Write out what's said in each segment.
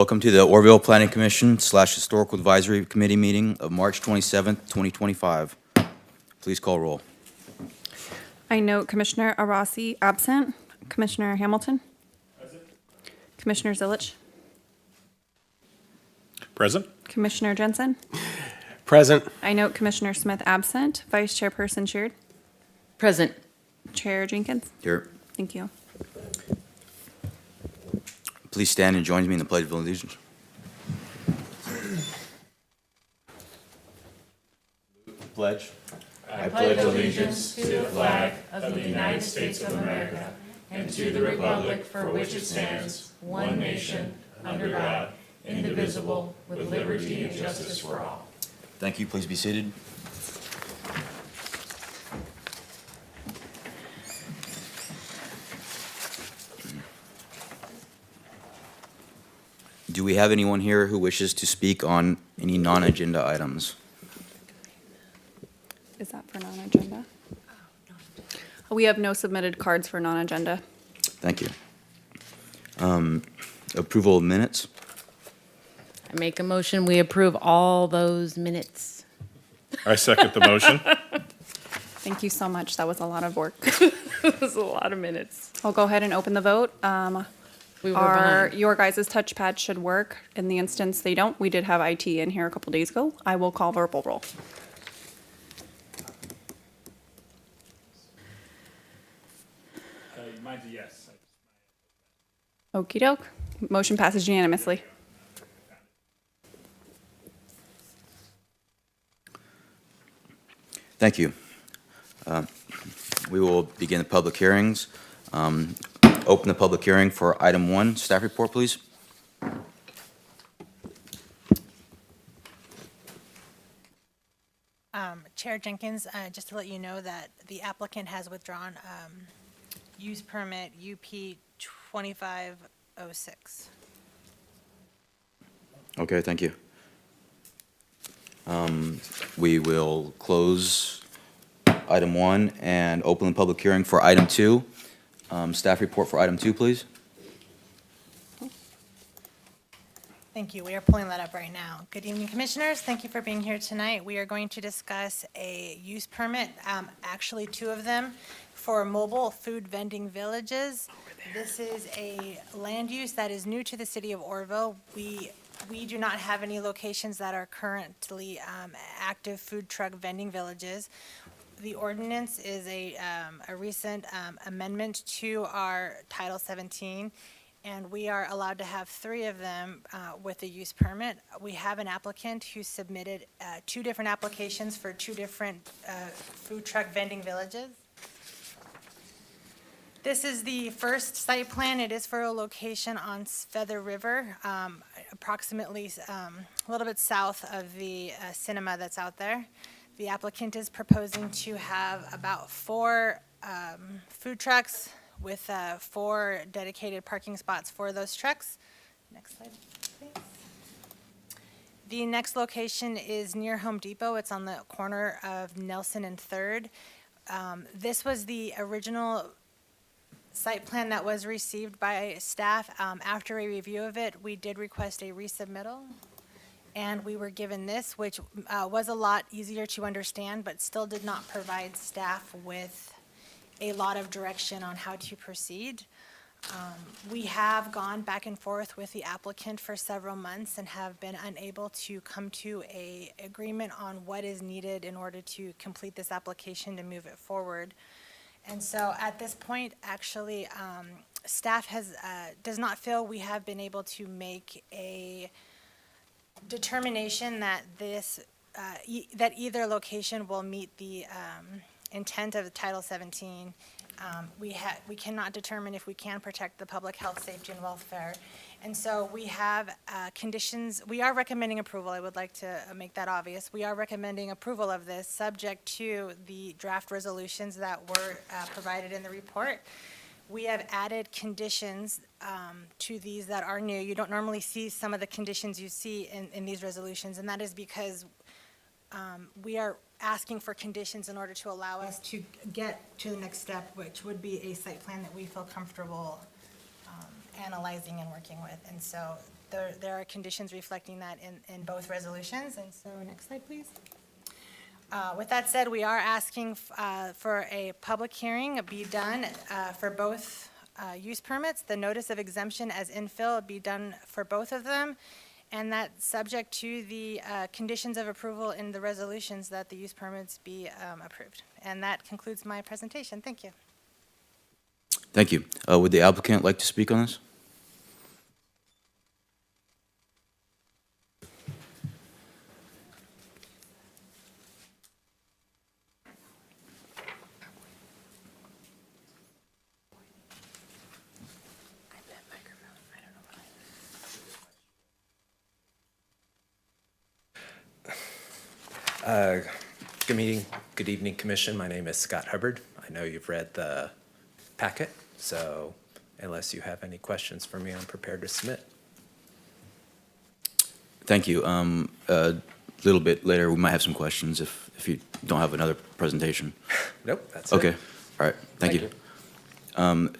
Welcome to the Orville Planning Commission / Historical Advisory Committee meeting of March 27th, 2025. Please call roll. I note Commissioner Arasi absent. Commissioner Hamilton? Present. Commissioner Zilich? Present. Commissioner Jensen? Present. I note Commissioner Smith absent. Vice Chairperson Sheard? Present. Chair Jenkins? Here. Thank you. Please stand and join me in the Pledge of Allegiance. Pledge. I pledge allegiance to the flag of the United States of America and to the republic for which it stands, one nation, under God, indivisible, with liberty and justice for all. Thank you. Please be seated. Do we have anyone here who wishes to speak on any non-agenda items? Is that for non-agenda? We have no submitted cards for non-agenda. Thank you. Approval of minutes. I make a motion, we approve all those minutes. I second the motion. Thank you so much. That was a lot of work. It was a lot of minutes. I'll go ahead and open the vote. We were behind. Your guys' touchpad should work. In the instance they don't, we did have IT in here a couple days ago. I will call verbal roll. Mine's a yes. Okey doke. Motion passes unanimously. Thank you. We will begin the public hearings. Open the public hearing for item 1. Staff report, please. Chair Jenkins, just to let you know that the applicant has withdrawn use permit UP 2506. Okay, thank you. We will close item 1 and open the public hearing for item 2. Staff report for item 2, please. Thank you. We are pulling that up right now. Good evening, Commissioners. Thank you for being here tonight. We are going to discuss a use permit, actually 2 of them, for mobile food vending villages. This is a land use that is new to the city of Orville. We do not have any locations that are currently active food truck vending villages. The ordinance is a recent amendment to our Title 17, and we are allowed to have 3 of them with a use permit. We have an applicant who submitted 2 different applications for 2 different food truck vending villages. This is the first site plan. It is for a location on Feather River, approximately a little bit south of the cinema that's out there. The applicant is proposing to have about 4 food trucks with 4 dedicated parking spots for those trucks. Next slide, please. The next location is near Home Depot. It's on the corner of Nelson and 3rd. This was the original site plan that was received by staff. After a review of it, we did request a resubmittal, and we were given this, which was a lot easier to understand, but still did not provide staff with a lot of direction on how to proceed. We have gone back and forth with the applicant for several months and have been unable to come to an agreement on what is needed in order to complete this application to move it forward. And so at this point, actually, staff does not feel we have been able to make a determination that that either location will meet the intent of the Title 17. We cannot determine if we can protect the public health, safety, and welfare. And so we have conditions. We are recommending approval. I would like to make that obvious. We are recommending approval of this subject to the draft resolutions that were provided in the report. We have added conditions to these that are new. You don't normally see some of the conditions you see in these resolutions, and that is because we are asking for conditions in order to allow us to get to the next step, which would be a site plan that we feel comfortable analyzing and working with. And so there are conditions reflecting that in both resolutions. And so, next slide, please. With that said, we are asking for a public hearing be done for both use permits. The notice of exemption as infill be done for both of them, and that subject to the conditions of approval in the resolutions that the use permits be approved. And that concludes my presentation. Thank you. Thank you. Would the applicant like to speak on this? Good evening, Commission. My name is Scott Hubbard. I know you've read the packet, so unless you have any questions for me, I'm prepared to submit. Thank you. A little bit later, we might have some questions if you don't have another presentation. Nope, that's it. Okay, all right, thank you.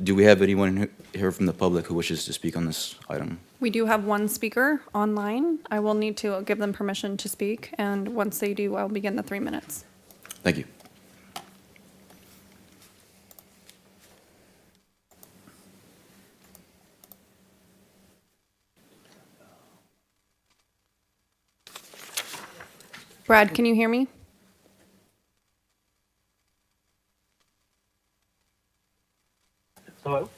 Do we have anyone here from the public who wishes to speak on this item? We do have one speaker online. I will need to give them permission to speak, and once they do, I'll begin the 3 minutes. Thank you. Brad, can you hear me? Hello?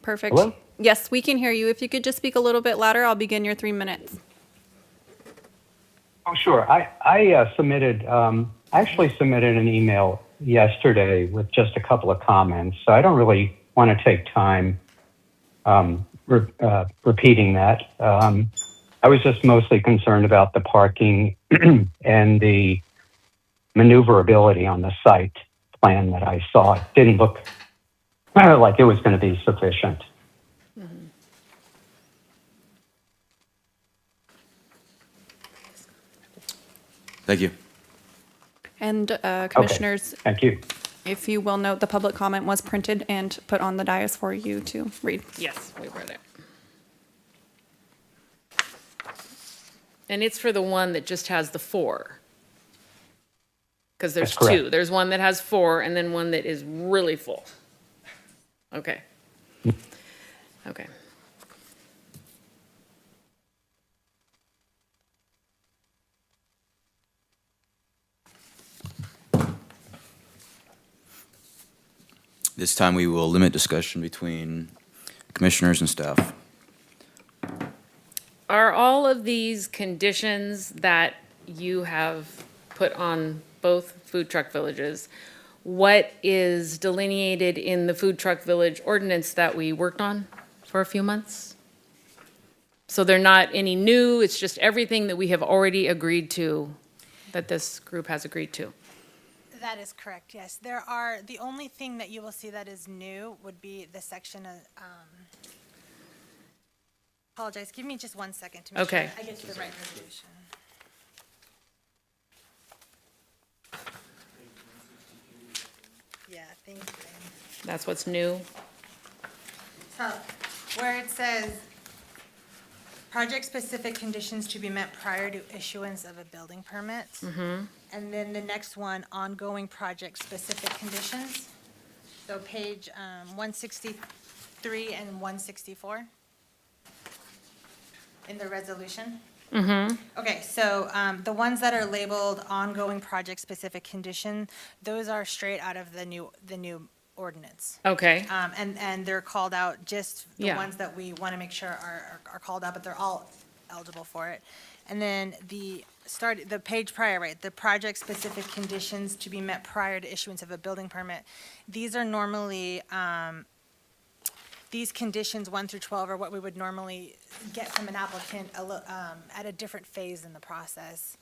Perfect. Hello? Yes, we can hear you. If you could just speak a little bit louder, I'll begin your 3 minutes. Oh, sure. I submitted, I actually submitted an email yesterday with just a couple of comments. So I don't really want to take time repeating that. I was just mostly concerned about the parking and the maneuverability on the site plan that I saw. It didn't look like it was going to be sufficient. Thank you. And commissioners, Thank you. if you will note, the public comment was printed and put on the dais for you to read. Yes, we read it. And it's for the one that just has the 4. Because there's That's correct. 2. There's one that has 4 and then one that is really full. Okay. Okay. This time we will limit discussion between commissioners and staff. Are all of these conditions that you have put on both food truck villages, what is delineated in the food truck village ordinance that we worked on for a few months? So they're not any new, it's just everything that we have already agreed to, that this group has agreed to? That is correct, yes. The only thing that you will see that is new would be the section of, apologize, give me just 1 second to make sure Okay. I get to the right resolution. Yeah, thank you. That's what's new? So, where it says, project-specific conditions to be met prior to issuance of a building permit. And then the next one, ongoing project-specific conditions. So page 163 and 164 in the resolution. Okay, so the ones that are labeled ongoing project-specific condition, those are straight out of the new ordinance. Okay, And they're called out, just the Yeah. ones that we want to make sure are called out, but they're all eligible for it. And then the page prior, right, the project-specific conditions to be met prior to issuance of a building permit. These are normally, these conditions 1 through 12 are what we would normally get from an applicant at a different phase in the process.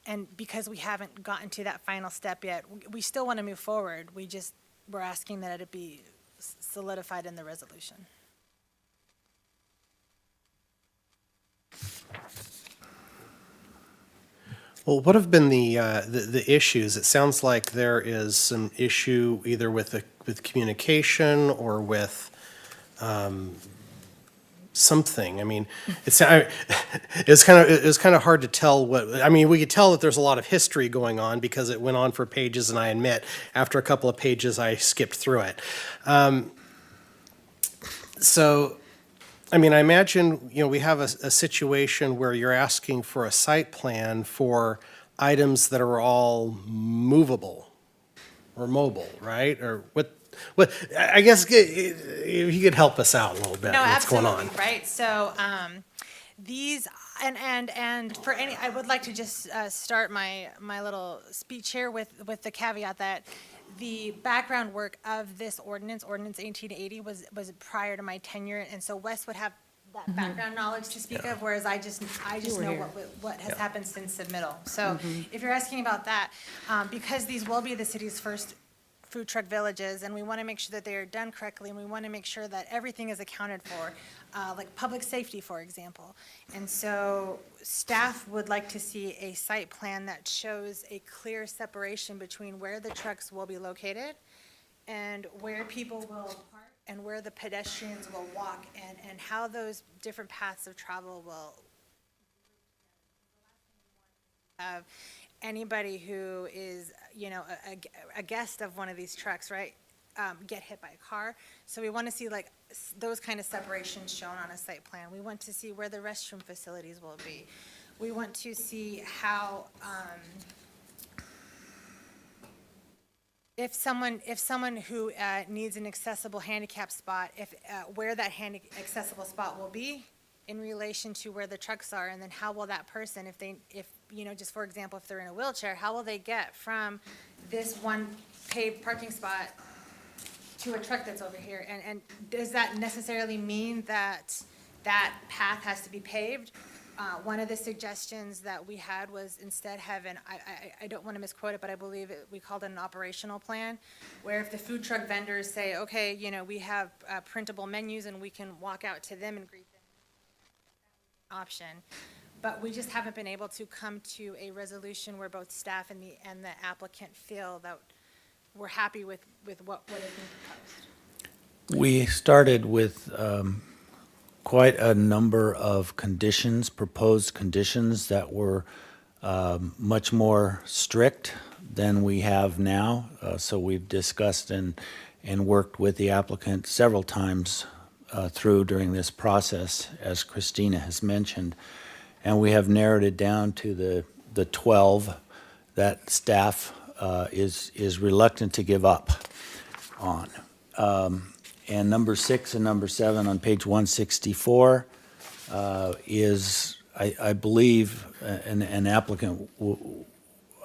And because we haven't gotten to that final step yet, we still want to move forward. We're asking that it be solidified in the resolution. Well, what have been the issues? It sounds like there is some issue either with communication or with something. I mean, it was kind of hard to tell what, I mean, we could tell that there's a lot of history going on because it went on for pages, and I admit, after a couple of pages, I skipped through it. So, I mean, I imagine, we have a situation where you're asking for a site plan for items that are all movable or mobile, right? Or what, I guess if you could help us out a little bit, No, what's going on? absolutely, right? So, these, and for any, I would like to just, start my little speech here with the caveat that the background work of this ordinance 1880, was prior to my tenure, and so Wes would have that background knowledge to speak of, whereas I just know what has happened since submittal. So, if you're asking about that, because these will be the city's first food truck villages, and we want to make sure that they are done correctly, and we want to make sure that everything is accounted for, like public safety, for example. And so staff would like to see a site plan that shows a clear separation between where the trucks will be located and where people will park and where the pedestrians will walk, and how those different paths of travel will have anybody who is, a guest of one of these trucks, right, get hit by a car. So we want to see like those kind of separations shown on a site plan. We want to see where the restroom facilities will be. We want to see how, if someone who needs an accessible handicap spot, where that accessible spot will be in relation to where the trucks are, and then how will that person, just for example, if they're in a wheelchair, how will they get from this one paved parking spot to a truck that's over here? And does that necessarily mean that that path has to be paved? One of the suggestions that we had was instead having, I don't want to misquote it, but I believe we called it an operational plan, where if the food truck vendors say, okay, we have printable menus and we can walk out to them and greet them, option. But we just haven't been able to come to a resolution where both staff and the applicant feel that we're happy with what has been proposed. We started with quite a number of conditions, proposed conditions that were much more strict than we have now. So we've discussed and worked with the applicant several times through during this process, as Christina has mentioned. And we have narrowed it down to the 12 that staff is reluctant to give up on. And number 6 and number 7 on page 164 is, I believe, an applicant,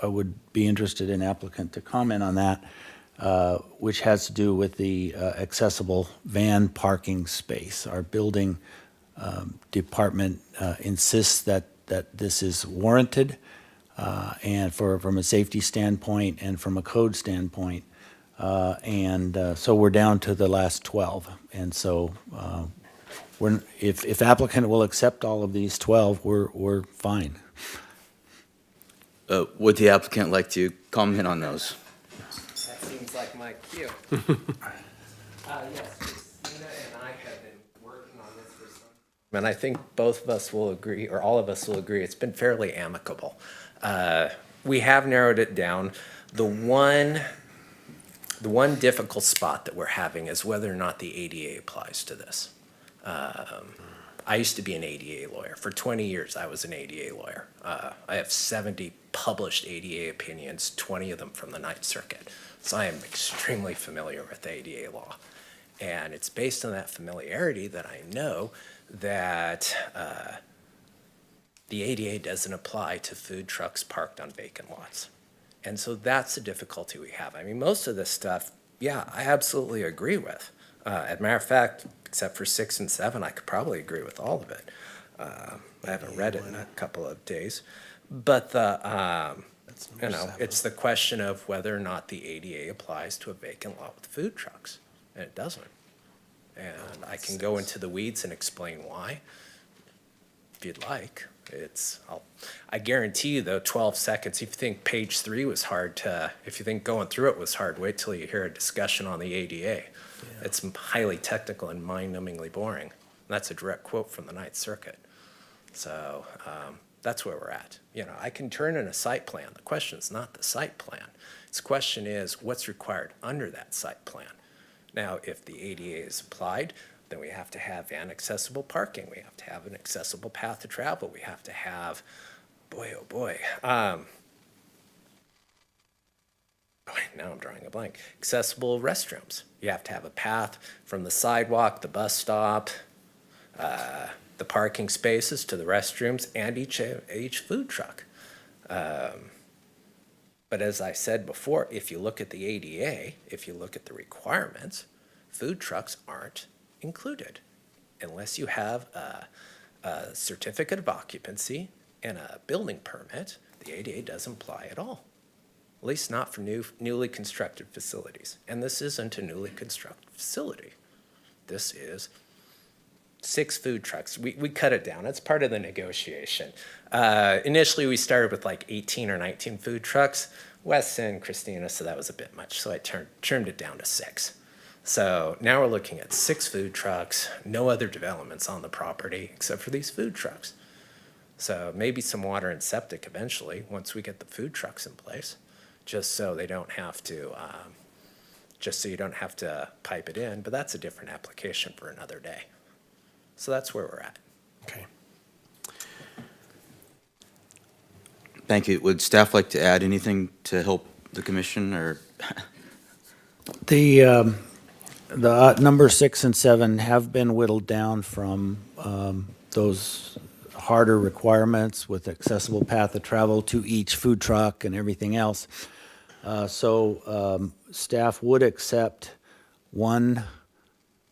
I would be interested in applicant to comment on that, which has to do with the accessible van parking space. Our building department insists that this is warranted, and from a safety standpoint and from a code standpoint. So we're down to the last 12. And so if applicant will accept all of these 12, we're fine. Would the applicant like to comment on those? That seems like my cue. Yes, Christina and I have been working on this for some time. And I think both of us will agree, or all of us will agree, it's been fairly amicable. We have narrowed it down. The one difficult spot that we're having is whether or not the ADA applies to this. I used to be an ADA lawyer. For 20 years, I was an ADA lawyer. I have 70 published ADA opinions, 20 of them from the Ninth Circuit. So I am extremely familiar with ADA law. And it's based on that familiarity that I know that the ADA doesn't apply to food trucks parked on vacant lots. And so that's the difficulty we have. I mean, most of this stuff, yeah, I absolutely agree with. As a matter of fact, except for 6 and 7, I could probably agree with all of it. I haven't read it in a couple of days. But it's the question of whether or not the ADA applies to a vacant lot with food trucks, and it doesn't. And I can go into the weeds and explain why, if you'd like. I guarantee you though, 12 seconds, if you think page 3 was hard if you think going through it was hard, wait till you hear a discussion on the ADA. Yeah. It's highly technical and mind-numbingly boring. That's a direct quote from the Ninth Circuit. So that's where we're at. You know, I can turn in a site plan. The question is not the site plan. The question is what's required under that site plan. Now, if the ADA is applied, then we have to have van accessible parking. We have to have an accessible path to travel. We have to have, boy, oh boy, now I'm drawing a blank. Accessible restrooms. You have to have a path from the sidewalk, the bus stop, the parking spaces to the restrooms, and each food truck. But as I said before, if you look at the ADA, if you look at the requirements, food trucks aren't included unless you have a certificate of occupancy and a building permit. The ADA doesn't apply at all. At least not for newly constructed facilities. And this isn't a newly constructed facility. This is 6 food trucks. We cut it down. It's part of the negotiation. Initially, we started with like 18 or 19 food trucks. Wes and Christina said that was a bit much, so I trimmed it down to 6. So now we're looking at 6 food trucks, no other developments on the property except for these food trucks. So maybe some water and septic eventually, once we get the food trucks in place, just so they don't have to, just so you don't have to pipe it in, but that's a different application for another day. So that's where we're at. Okay. Thank you. Would staff like to add anything to help the commission, or? The number 6 and 7 have been whittled down from those harder requirements with accessible path of travel to each food truck and everything else. So staff would accept one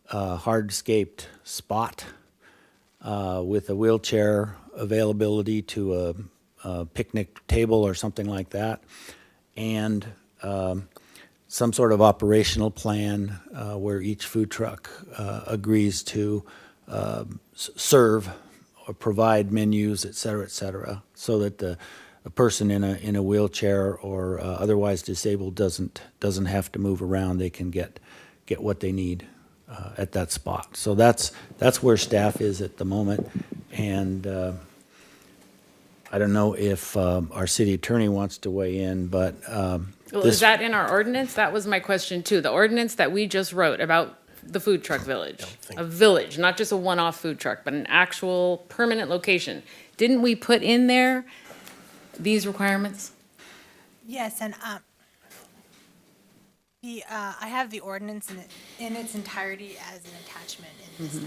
hardscaped spot with a wheelchair availability to a picnic table or something like that, and some sort of operational plan where each food truck agrees to serve or provide menus, et cetera, so that a person in a wheelchair or otherwise disabled doesn't have to move around. They can get what they need at that spot. So that's where staff is at the moment, and I don't know if our city attorney wants to weigh in, but Well, is that in our ordinance? That was my question too. The ordinance that we just wrote about the food truck village, a village, not just a one-off food truck, but an actual permanent location. Didn't we put in there these requirements? Yes, and I have the ordinance in its entirety as an attachment in this.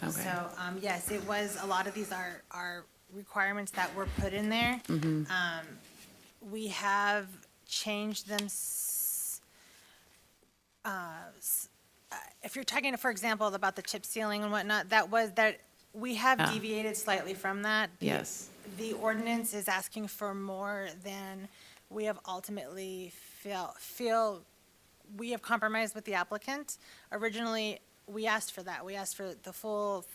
Okay. So, yes, it was, a lot of these are requirements that were put in there. We have changed them. If you're talking, for example, about the chip sealing and whatnot, we have deviated slightly from that. Yes. The ordinance is asking for more than we have ultimately feel we have compromised with the applicant. Originally, we asked for that. We asked for the full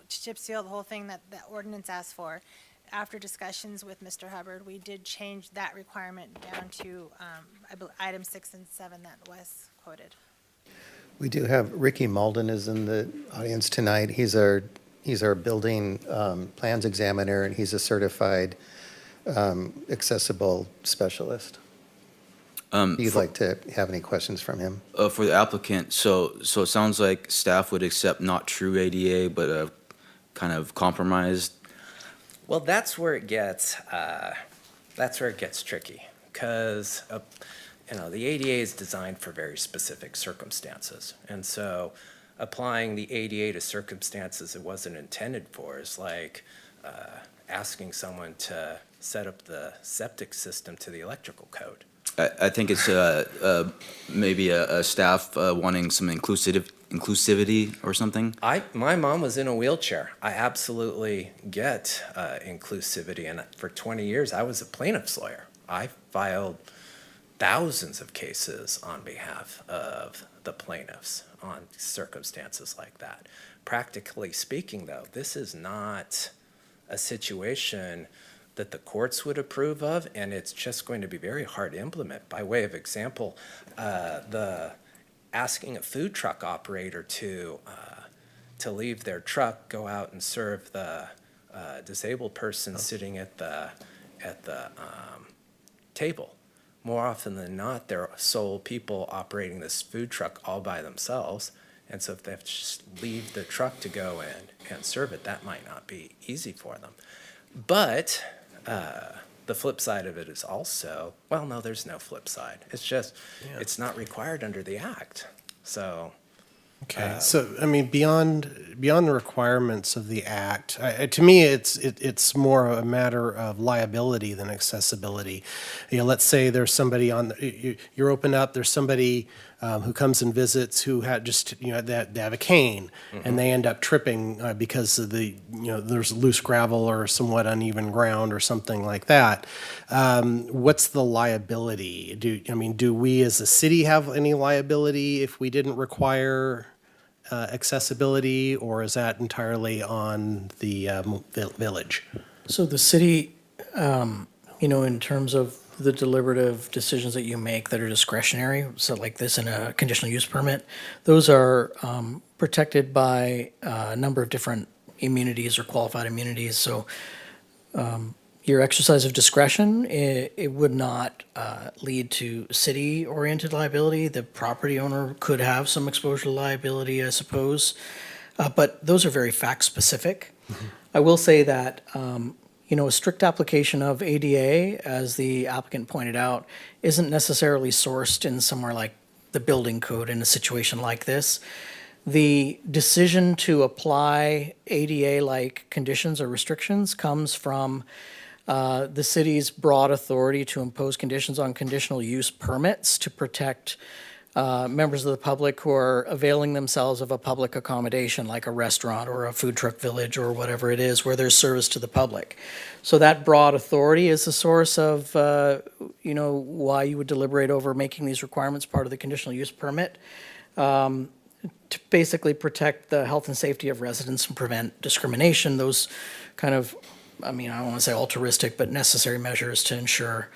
chip seal, the whole thing that the ordinance asked for. After discussions with Mr. Hubbard, we did change that requirement down to, I believe, item 6 and 7 that Wes quoted. We do have, Ricky Malden is in the audience tonight. He's our building plans examiner, and he's a certified accessible specialist. You'd like to have any questions from him? For the applicant, so it sounds like staff would accept not true ADA, but a kind of compromised. Well, that's where it gets tricky, because the ADA is designed for very specific circumstances, and so applying the ADA to circumstances it wasn't intended for is like asking someone to set up the septic system to the electrical code. I think it's maybe a staff wanting some inclusivity or something. My mom was in a wheelchair. I absolutely get inclusivity, and for 20 years I was a plaintiff's lawyer. I filed thousands of cases on behalf of the plaintiffs on circumstances like that. Practically speaking, though, this is not a situation that the courts would approve of, and it's just going to be very hard to implement. By way of example, the asking a food truck operator to to leave their truck, go out and serve the disabled person sitting at the table. More often than not, they're sole people operating this food truck all by themselves. And so if they have to just leave the truck to go in and serve it, that might not be easy for them. But the flip side of it is also, well, no, there's no flip side. It's just, it's not required under the act. So, Okay, so, I mean, beyond the requirements of the act, to me, it's more a matter of liability than accessibility. You know, let's say there's somebody you're open up, there's somebody who comes and visits who had just, you know, they have a cane, and they end up tripping because of there's loose gravel or somewhat uneven ground or something like that. What's the liability? Do we as a city have any liability if we didn't require accessibility, or is that entirely on the village? So the city, in terms of the deliberative decisions that you make that are discretionary, so like this in a conditional use permit, those are protected by a number of different immunities or qualified immunities. So your exercise of discretion, it would not lead to city-oriented liability. The property owner could have some exposure to liability, I suppose, but those are very fact-specific. I will say that, a strict application of ADA, as the applicant pointed out, isn't necessarily sourced in somewhere like the building code in a situation like this. The decision to apply ADA-like conditions or restrictions comes from the city's broad authority to impose conditions on conditional use permits to protect members of the public who are availing themselves of a public accommodation like a restaurant or a food truck village or whatever it is where there's service to the public. So that broad authority is the source of, why you would deliberate over making these requirements part of the conditional use permit. To basically protect the health and safety of residents and prevent discrimination, those kind of, I don't want to say altruistic, but necessary measures to ensure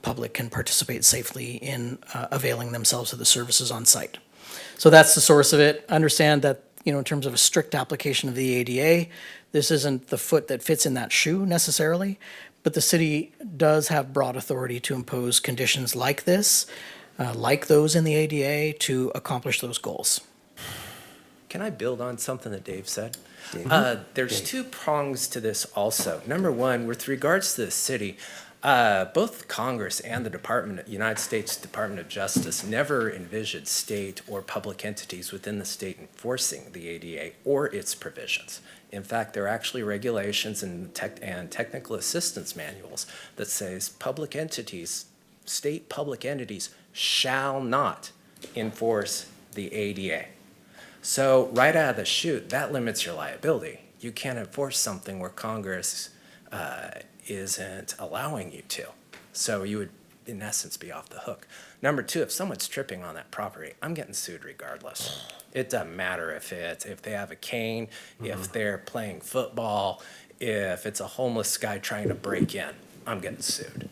public can participate safely in availing themselves of the services on site. So that's the source of it. Understand that, in terms of a strict application of the ADA, this isn't the foot that fits in that shoe necessarily, but the city does have broad authority to impose conditions like this, like those in the ADA, to accomplish those goals. can I build on something that Dave said? There's two prongs to this also. Number one, with regards to the city, both Congress and the United States Department of Justice never envisioned state or public entities within the state enforcing the ADA or its provisions. In fact, there are actually regulations and technical assistance manuals that says public entities, state public entities, shall not enforce the ADA. So right out of the chute, that limits your liability. You can't enforce something where Congress isn't allowing you to. So you would, in essence, be off the hook. Number two, if someone's tripping on that property, I'm getting sued regardless. It doesn't matter if they have a cane, if they're playing football, if it's a homeless guy trying to break in, I'm getting sued.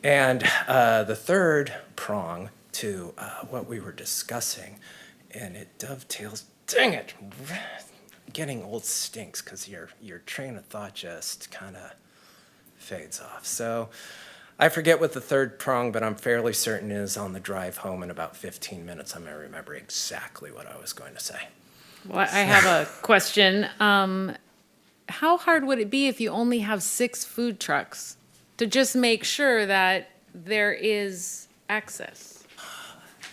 And the third prong to what we were discussing, and it dovetails, dang it, getting old stinks because your train of thought just kind of fades off. So I forget what the third prong, but I'm fairly certain is on the drive home in about 15 minutes. I'm going to remember exactly what I was going to say. Well, I have a question. How hard would it be if you only have 6 food trucks to just make sure that there is access?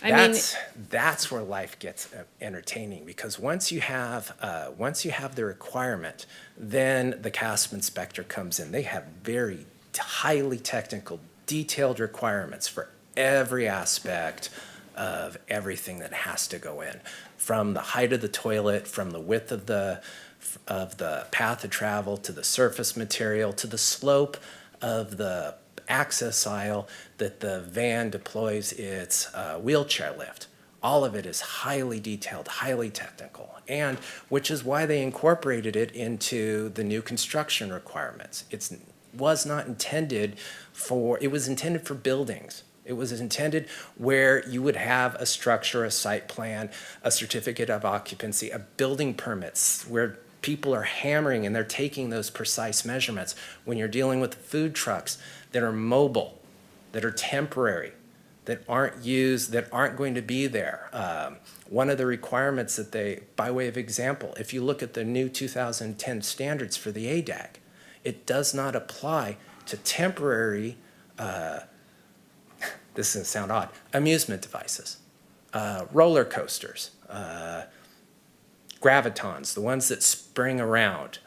That's where life gets entertaining, because once you have the requirement, then the CASP inspector comes in. They have very highly technical, detailed requirements for every aspect of everything that has to go in, from the height of the toilet, from the width of the path of travel, to the surface material, to the slope of the access aisle that the van deploys its wheelchair lift. All of it is highly detailed, highly technical, and which is why they incorporated it into the new construction requirements. It was intended for buildings. It was intended where you would have a structure, a site plan, a certificate of occupancy, a building permits, where people are hammering and they're taking those precise measurements. When you're dealing with food trucks that are mobile, that are temporary, that aren't used, that aren't going to be there. One of the requirements that they, by way of example, if you look at the new 2010 standards for the ADAG, it does not apply to temporary, this is going to sound odd, amusement devices, roller coasters, gravitons, the ones that spring around,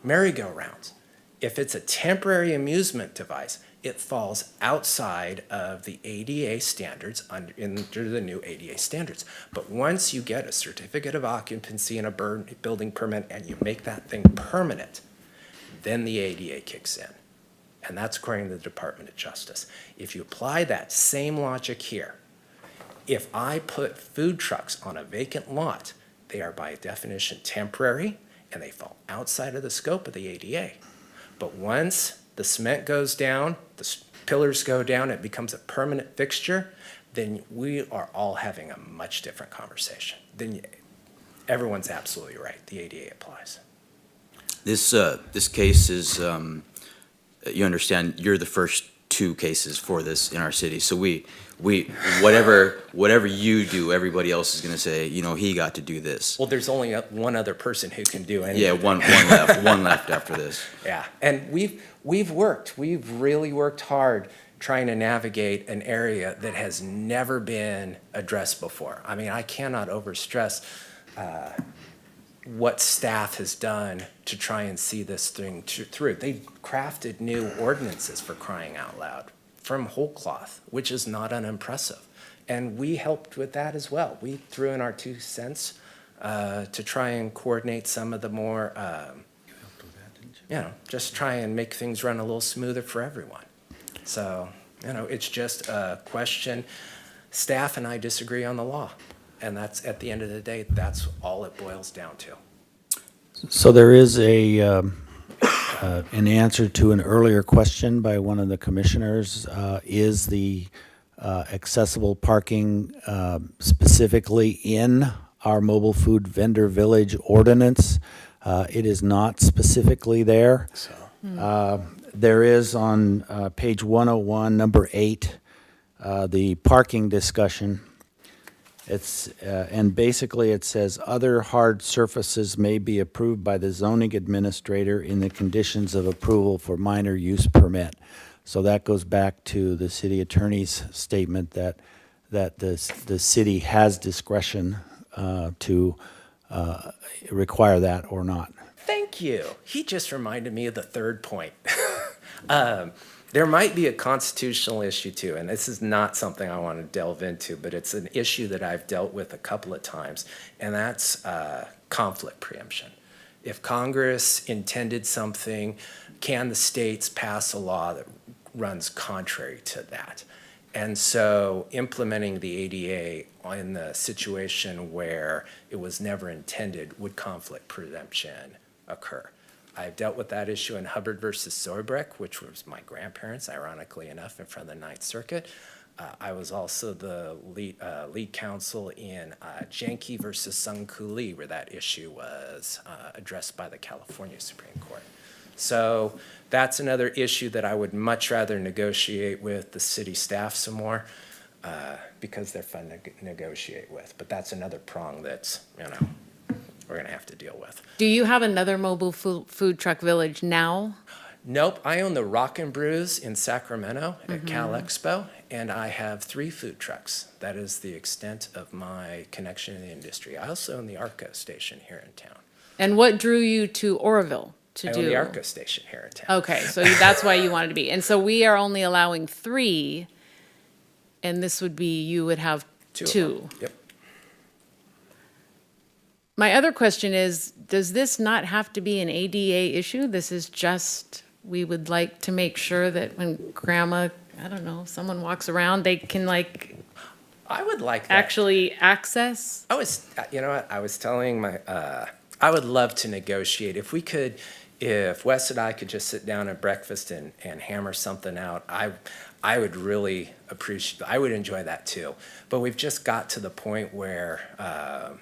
merry-go-rounds. If it's a temporary amusement device, it falls outside of the ADA standards under the new ADA standards. But once you get a certificate of occupancy and a building permit and you make that thing permanent, then the ADA kicks in. And that's according to the Department of Justice. If you apply that same logic here, if I put food trucks on a vacant lot, they are by definition temporary and they fall outside of the scope of the ADA. But once the cement goes down, the pillars go down, it becomes a permanent fixture, then we are all having a much different conversation. Then everyone's absolutely right. The ADA applies. This case is, you understand, you're the first two cases for this in our city. So we whatever you do, everybody else is going to say, you know, he got to do this. Well, there's only one other person who can do anything. Yeah, one left, one left after this. Yeah, and we've really worked hard trying to navigate an area that has never been addressed before. I mean, I cannot overstress what staff has done to try and see this thing through. They crafted new ordinances, for crying out loud, from whole cloth, which is not unimpressive. And we helped with that as well. We threw in our 2 cents to try and coordinate some of the more, just try and make things run a little smoother for everyone. So, it's just a question. Staff and I disagree on the law. And that's, at the end of the day, that's all it boils down to. So there is an answer to an earlier question by one of the commissioners. Is the accessible parking specifically in our mobile food vendor village ordinance? It is not specifically there. There is on page 101, number 8, the parking discussion. It's, and basically it says, other hard surfaces may be approved by the zoning administrator in the conditions of approval for minor use permit. So that goes back to the city attorney's statement that the city has discretion to require that or not. Thank you. He just reminded me of the third point. There might be a constitutional issue too, and this is not something I want to delve into, but it's an issue that I've dealt with a couple of times, and that's conflict preemption. If Congress intended something, can the states pass a law that runs contrary to that? And so implementing the ADA in the situation where it was never intended, would conflict preemption occur? I've dealt with that issue in Hubbard versus Zorbreck, which was my grandparents, ironically enough, in front of the Ninth Circuit. I was also the lead counsel in Janke versus Sung Koo Lee, where that issue was addressed by the California Supreme Court. So that's another issue that I would much rather negotiate with the city staff some more, because they're fun to negotiate with. But that's another prong that's, we're gonna have to deal with. Do you have another mobile food truck village now? Nope, I own the Rock and Brews in Sacramento at Cal Expo, and I have 3 food trucks. That is the extent of my connection in the industry. I also own the Arco station here in town. And what drew you to Oroville to I do? own the Arco station here in town. Okay, so that's why you wanted to be. And so we are only allowing 3, and this would be, you would have 2. of them. Yep. My other question is, does this not have to be an ADA issue? This is just, we would like to make sure that when grandma, I don't know, someone walks around, they can I would like that. actually access? I was, you know what, I was telling my, I would love to negotiate. If Wes and I could just sit down at breakfast and hammer something out, I would really appreciate, I would enjoy that too. But we've just got to the point where,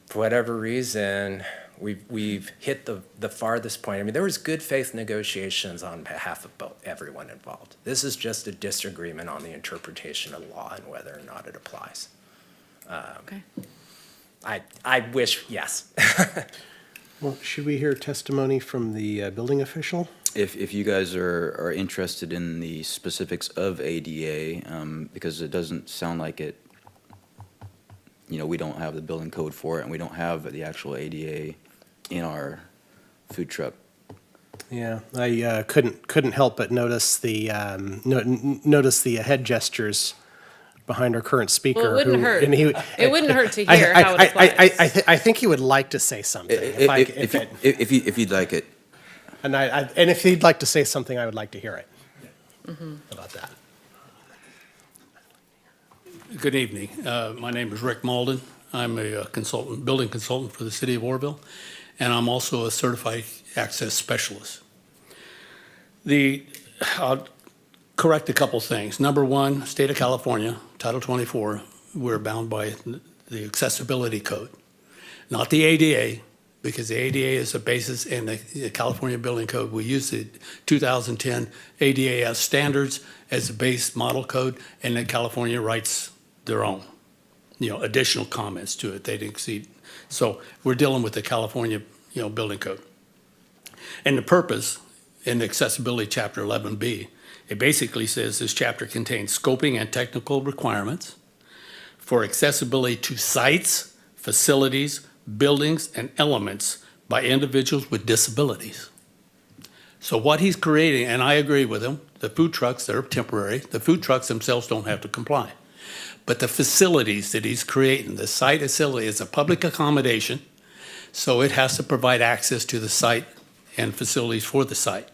for whatever reason, we've hit the farthest point. I mean, there was good faith negotiations on behalf of everyone involved. This is just a disagreement on the interpretation of law and whether or not it applies. Okay. I wish, yes. Well, should we hear testimony from the building official? If you guys are interested in the specifics of ADA, because it doesn't sound like it, we don't have the building code for it, and we don't have the actual ADA in our food truck. Yeah, I couldn't help but notice the head gestures behind our current speaker. Well, it wouldn't hurt. And It wouldn't hurt to hear how it applies. I think he would like to say something. If you'd like it. And if he'd like to say something, I would like to hear it. Mm-hmm. How about that? Good evening. My name is Rick Malden. I'm a consultant, building consultant for the city of Orville, and I'm also a certified access specialist. I'll correct a couple things. Number one, state of California, Title 24, we're bound by the accessibility code, not the ADA, because the ADA is the basis in the California Building Code. We use the 2010 ADA as standards as the base model code, and then California writes their own, additional comments to it. They'd exceed. So we're dealing with the California, Building Code. And the purpose in the accessibility chapter 11B, it basically says this chapter contains scoping and technical requirements for accessibility to sites, facilities, buildings, and elements by individuals with disabilities. So what he's creating, and I agree with him, the food trucks, they're temporary. The food trucks themselves don't have to comply. But the facilities that he's creating, the site facility is a public accommodation, so it has to provide access to the site and facilities for the site.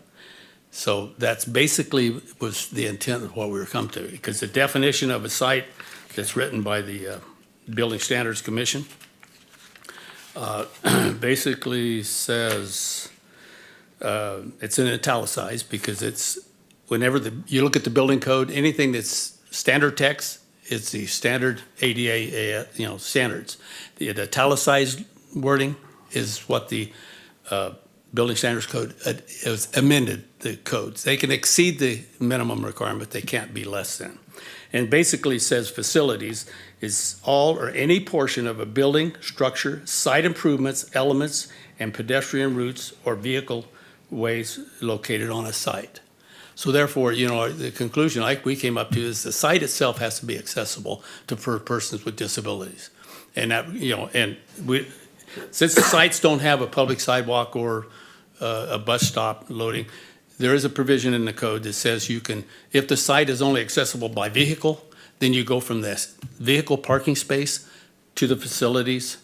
So that's basically was the intent of what we were come to, because the definition of a site that's written by the Building Standards Commission basically says, it's in italicized because it's, whenever you look at the building code, anything that's standard text, it's the standard ADA, standards. The italicized wording is what the Building Standards Code has amended the codes. They can exceed the minimum requirement, they can't be less than. And basically says facilities is all or any portion of a building, structure, site improvements, elements, and pedestrian routes or vehicle ways located on a site. So therefore, the conclusion like we came up to is the site itself has to be accessible to persons with disabilities. And that, since the sites don't have a public sidewalk or a bus stop loading, there is a provision in the code that says you can, if the site is only accessible by vehicle, then you go from this vehicle parking space to the facilities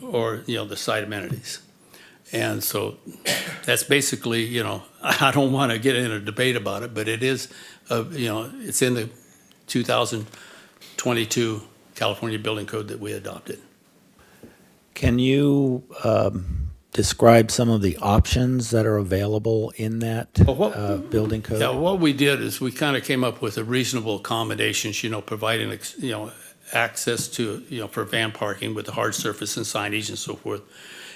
or, the site amenities. And so that's basically, I don't want to get in a debate about it, but it is, it's in the 2022 California Building Code that we adopted. Can you describe some of the options that are available in that building code? Yeah, what we did is we kind of came up with a reasonable accommodations, providing, access to, for van parking with the hard surface and signage and so forth,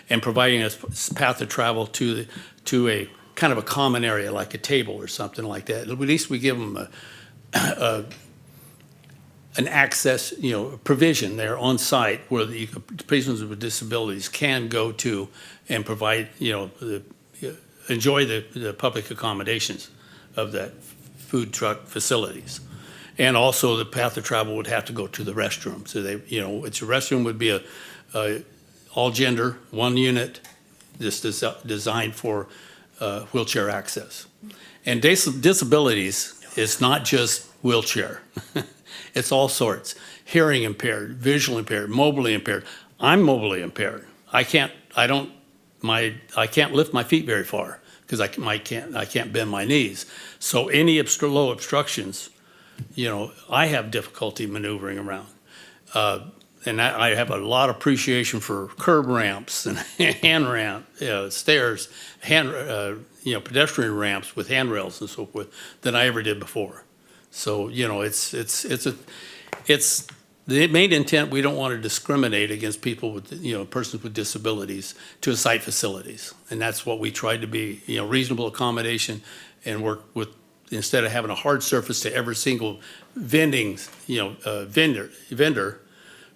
and providing a path of travel to a kind of a common area like a table or something like that. At least we give them an access, provision there on site where the persons with disabilities can go to and provide, enjoy the public accommodations of that food truck facilities. And also the path of travel would have to go to the restroom. So they, it's a restroom would be a all gender, one unit, just designed for wheelchair access. And disabilities is not just wheelchair. It's all sorts. Hearing impaired, visually impaired, mobily impaired. I'm mobily impaired. I can't lift my feet very far because I can't bend my knees. So any low obstructions, I have difficulty maneuvering around. and I have a lot of appreciation for curb ramps and hand ramp, stairs, pedestrian ramps with handrails and so forth than I ever did before. So, it's the main intent, we don't want to discriminate against people with, persons with disabilities to site facilities. And that's what we tried to be, reasonable accommodation and work with, instead of having a hard surface to every single vendor,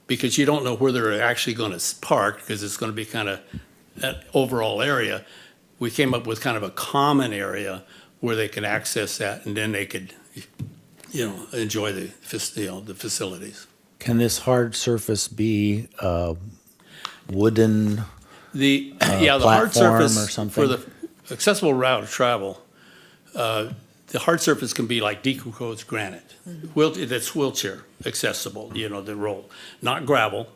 because you don't know where they're actually going to park, because it's going to be kind of that overall area. We came up with kind of a common area where they could access that, and then they could, enjoy the facilities. Can this hard surface be wooden? The hard platform or surface something? for the accessible route of travel, the hard surface can be like decomposed granite. That's wheelchair accessible, the roll, not gravel.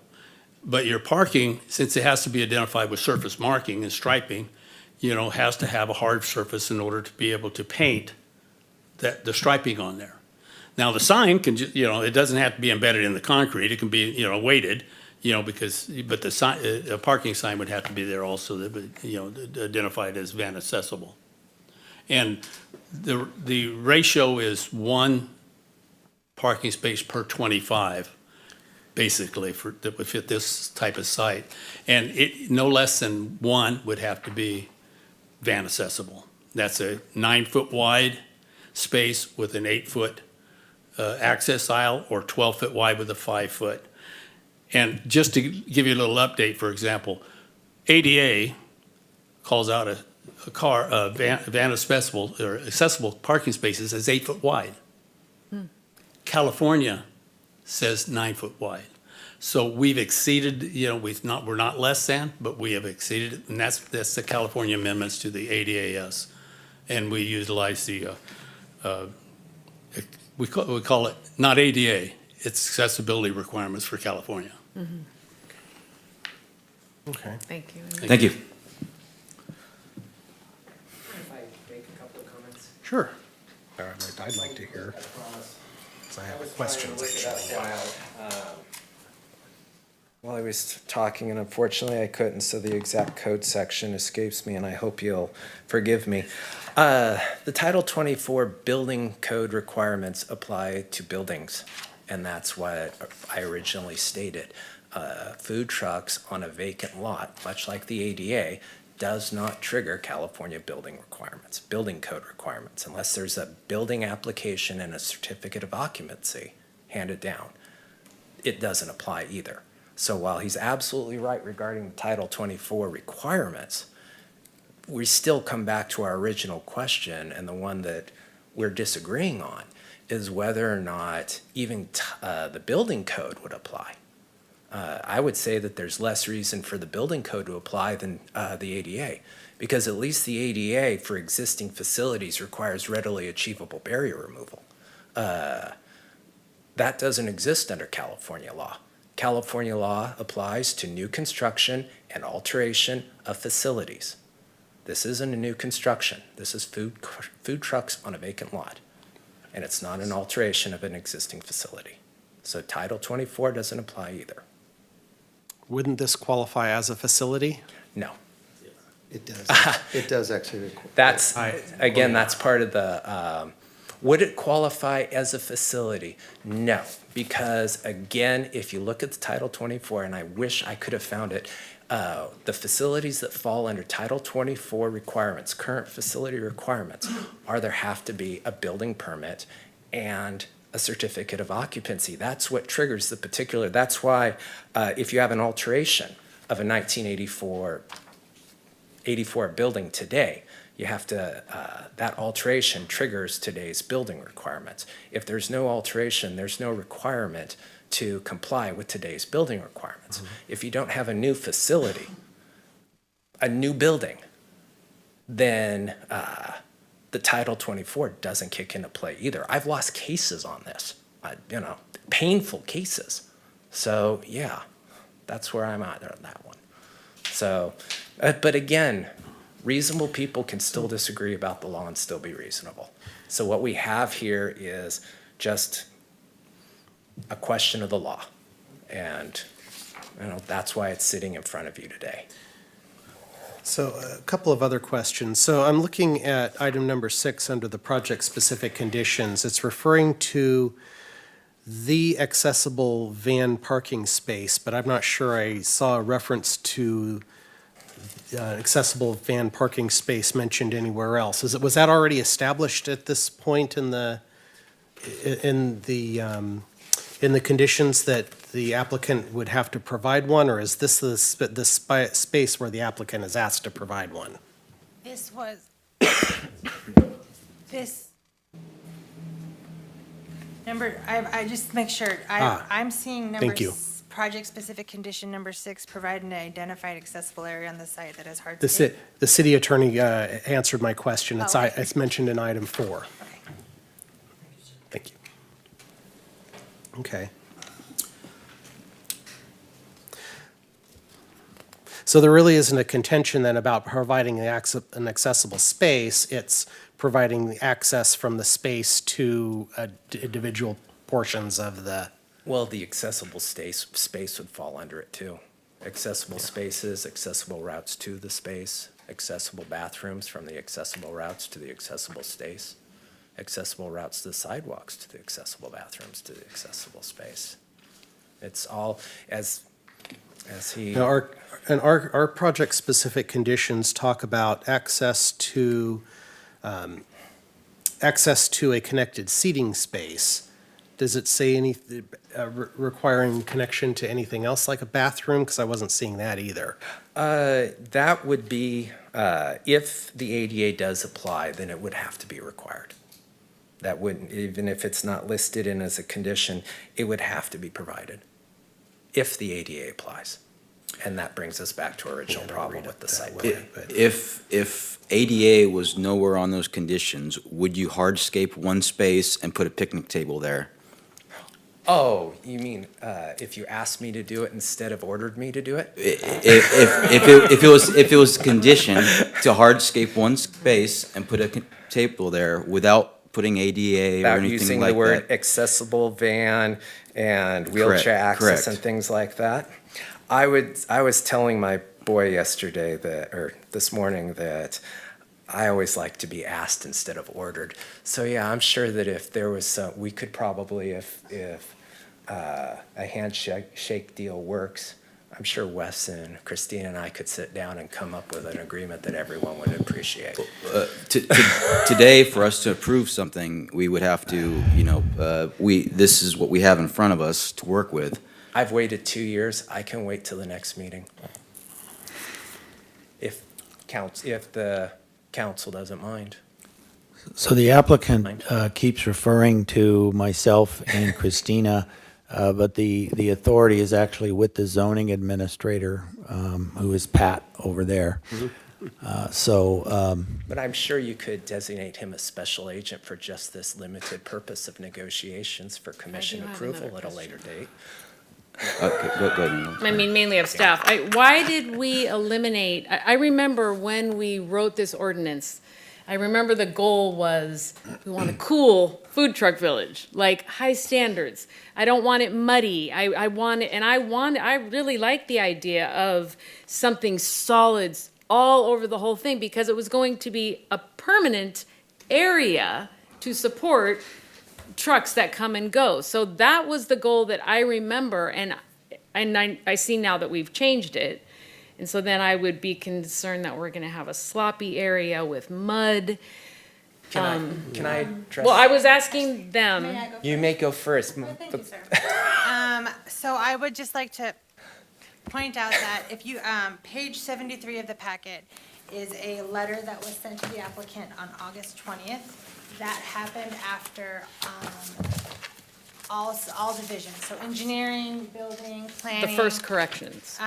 But your parking, since it has to be identified with surface marking and striping, has to have a hard surface in order to be able to paint the striping on there. Now, the sign can, it doesn't have to be embedded in the concrete. It can be, weighted, but the sign, a parking sign would have to be there also that would, identified as van accessible. And the ratio is 1 parking space per 25, basically, that would fit this type of site. And no less than 1 would have to be van accessible. That's a 9-foot wide space with an 8-foot access aisle, or 12-foot wide with a 5-foot. And just to give you a little update, for example, ADA calls out a van accessible, or accessible parking spaces as 8-foot wide. California says 9-foot wide. So we've exceeded, we're not less than, but we have exceeded it, and that's the California amendments to the ADAS. And we utilize the, we call it not ADA, it's accessibility requirements for California. Okay. Thank you. Thank you. If I make a couple of comments? Sure. I'd like to hear, because I have questions, actually. While I was talking, and unfortunately I couldn't, so the exact code section escapes me, and I hope you'll forgive me. The Title 24 building code requirements apply to buildings, and that's what I originally stated. Food trucks on a vacant lot, much like the ADA, does not trigger California building requirements, building code requirements, unless there's a building application and a certificate of occupancy handed down. It doesn't apply either. So while he's absolutely right regarding the Title 24 requirements, we still come back to our original question, and the one that we're disagreeing on is whether or not even the building code would apply. I would say that there's less reason for the building code to apply than the ADA, because at least the ADA for existing facilities requires readily achievable barrier removal. That doesn't exist under California law. California law applies to new construction and alteration of facilities. This isn't a new construction. This is food trucks on a vacant lot, and it's not an alteration of an existing facility. So Title 24 doesn't apply either. Wouldn't this qualify as a facility? No. It does. It does actually. That's, again, that's part of the, would it qualify as a facility? No, because again, if you look at the Title 24, and I wish I could have found it, the facilities that fall under Title 24 requirements, current facility requirements, there have to be a building permit and a certificate of occupancy. That's what triggers the particular, that's why if you have an alteration of a 1984 building today, you have to, that alteration triggers today's building requirements. If there's no alteration, there's no requirement to comply with today's building requirements. Mm-hmm. If you don't have a new facility, a new building, then the Title 24 doesn't kick into play either. I've lost cases on this, painful cases. So yeah, that's where I'm at on that one. So, but again, reasonable people can still disagree about the law and still be reasonable. So what we have here is just a question of the law. And That's why it's sitting in front of you today. So a couple of other questions. So I'm looking at item number 6 under the project-specific conditions. It's referring to the accessible van parking space, but I'm not sure I saw a reference to accessible van parking space mentioned anywhere else. Was that already established at this point in the conditions that the applicant would have to provide one, or is this the space where the applicant is asked to provide one? This was, this, I just make sure, I'm seeing number, thank you. project-specific condition number 6, provide an identified accessible area on the site that is hard The to. the city attorney answered my question. It's Oh, okay. it's mentioned in item 4. Okay. Thank you. Okay. So there really isn't a contention then about providing an accessible space. It's providing the access from the space to individual portions of the, Well, the accessible space would fall under it too. Accessible spaces, accessible routes to the space, accessible bathrooms from the accessible routes to the accessible space, accessible routes to the sidewalks to the accessible bathrooms to the accessible space. It's all, as he. now our project-specific conditions talk about access to a connected seating space. Does it say anything requiring connection to anything else like a bathroom? Because I wasn't seeing that either. That would be, if the ADA does apply, then it would have to be required. That wouldn't, even if it's not listed in as a condition, it would have to be provided if the ADA applies. And that brings us back to our original problem with the site plan. If ADA was nowhere on those conditions, would you hardscape one space and put a picnic table there? Oh, you mean if you asked me to do it instead of ordered me to do it? If it was conditioned to hardscape one space and put a table there without putting ADA or About anything using like the word that? accessible van and wheelchair access correct. and things like that. I was telling my boy yesterday or this morning that I always like to be asked instead of ordered. So yeah, I'm sure that if there was we could probably, if a handshake deal works, I'm sure Wes and Christine and I could sit down and come up with an agreement that everyone would appreciate. Today, for us to approve something, we would have to, this is what we have in front of us to work with. I've waited 2 years. I can wait till the next meeting. If the council doesn't mind. So the applicant keeps referring to myself and Christina, but the authority is actually with the zoning administrator, who is Pat over there. But I'm sure you could designate him a special agent for just this limited purpose of negotiations for commission have approval another at a later date. Okay, go ahead. Neil. I mean, mainly of staff. Why did we eliminate, I remember when we wrote this ordinance, I remember the goal was, we want a cool food truck village, like high standards. I don't want it muddy. I really like the idea of something solid all over the whole thing, because it was going to be a permanent area to support trucks that come and go. So that was the goal that I remember, and I see now that we've changed it. And so then I would be concerned that we're gonna have a sloppy area with mud. Can I address? Well, I was asking them. May I go You may go first. Thank you, sir. So I would just like to point out that if you, page 73 of the packet is a letter that was sent to the applicant on August 20th. That happened after all divisions, so engineering, building, planning. The first corrections.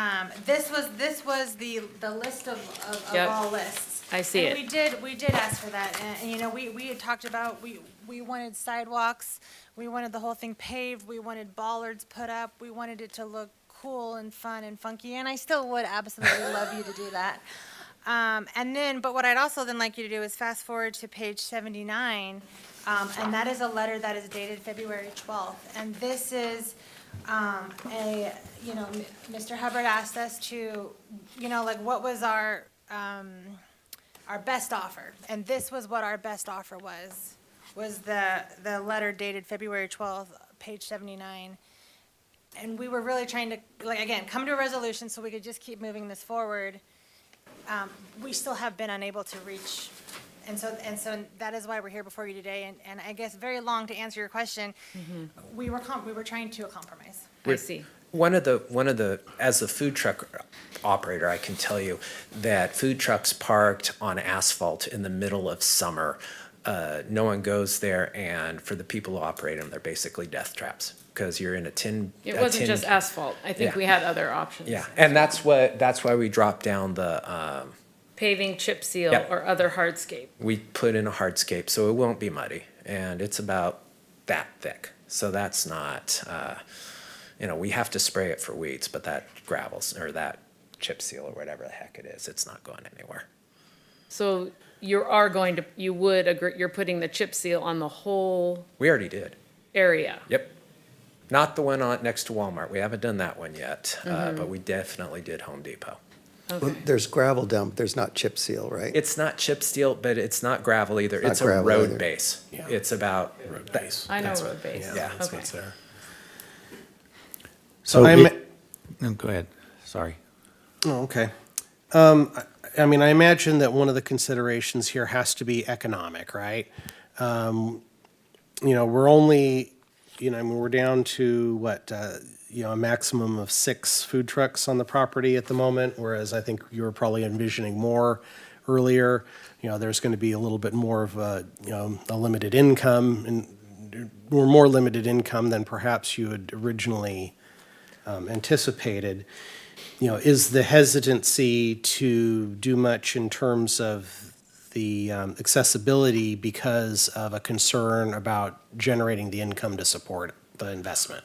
This was the list of Yep. all lists. I see And it. we did ask for that, and we had talked about, we wanted sidewalks, we wanted the whole thing paved, we wanted bollards put up, we wanted it to look cool and fun and funky, and I still would absolutely love you to do that. But what I'd also then like you to do is fast forward to page 79, and that is a letter that is dated February 12th. And this is Mr. Hubbard asked us to, like, what was our best offer? And this was what our best offer was the letter dated February 12th, page 79. And we were really trying to, like, again, come to a resolution so we could just keep moving this forward. We still have been unable to reach, and so that is why we're here before you today. And I guess very long to answer your question, we were trying to compromise. I see. One of the, as a food truck operator, I can tell you that food trucks parked on asphalt in the middle of summer, no one goes there, and for the people who operate them, they're basically death traps, because you're in a tin. It wasn't just asphalt. I think Yeah. we had other options. Yeah, and that's why we dropped down the, Paving, chip seal, Yep. or other hardscape. we put in a hardscape, so it won't be muddy, and it's about that thick. So that's not, we have to spray it for weeds, but that gravels, or that chip seal, or whatever the heck it is, it's not going anywhere. So you would agree, you're putting the chip seal on the whole We already did. area? Yep. Not the one next to Walmart. We haven't done that one yet, but we definitely did Home Depot. Well, there's gravel down, but there's not chip seal, right? It's not chip seal, but it's not gravel either. Not It's a gravel road either. base. It's about. Road base. I know road base. Yeah. Okay. So Go ahead, sorry. Oh, okay. I mean, I imagine that one of the considerations here has to be economic, right? We're only, I mean, we're down to what, a maximum of 6 food trucks on the property at the moment, whereas I think you were probably envisioning more earlier. There's going to be a little bit more of a limited income, and more limited income than perhaps you had originally anticipated. Is the hesitancy to do much in terms of the accessibility because of a concern about generating the income to support the investment?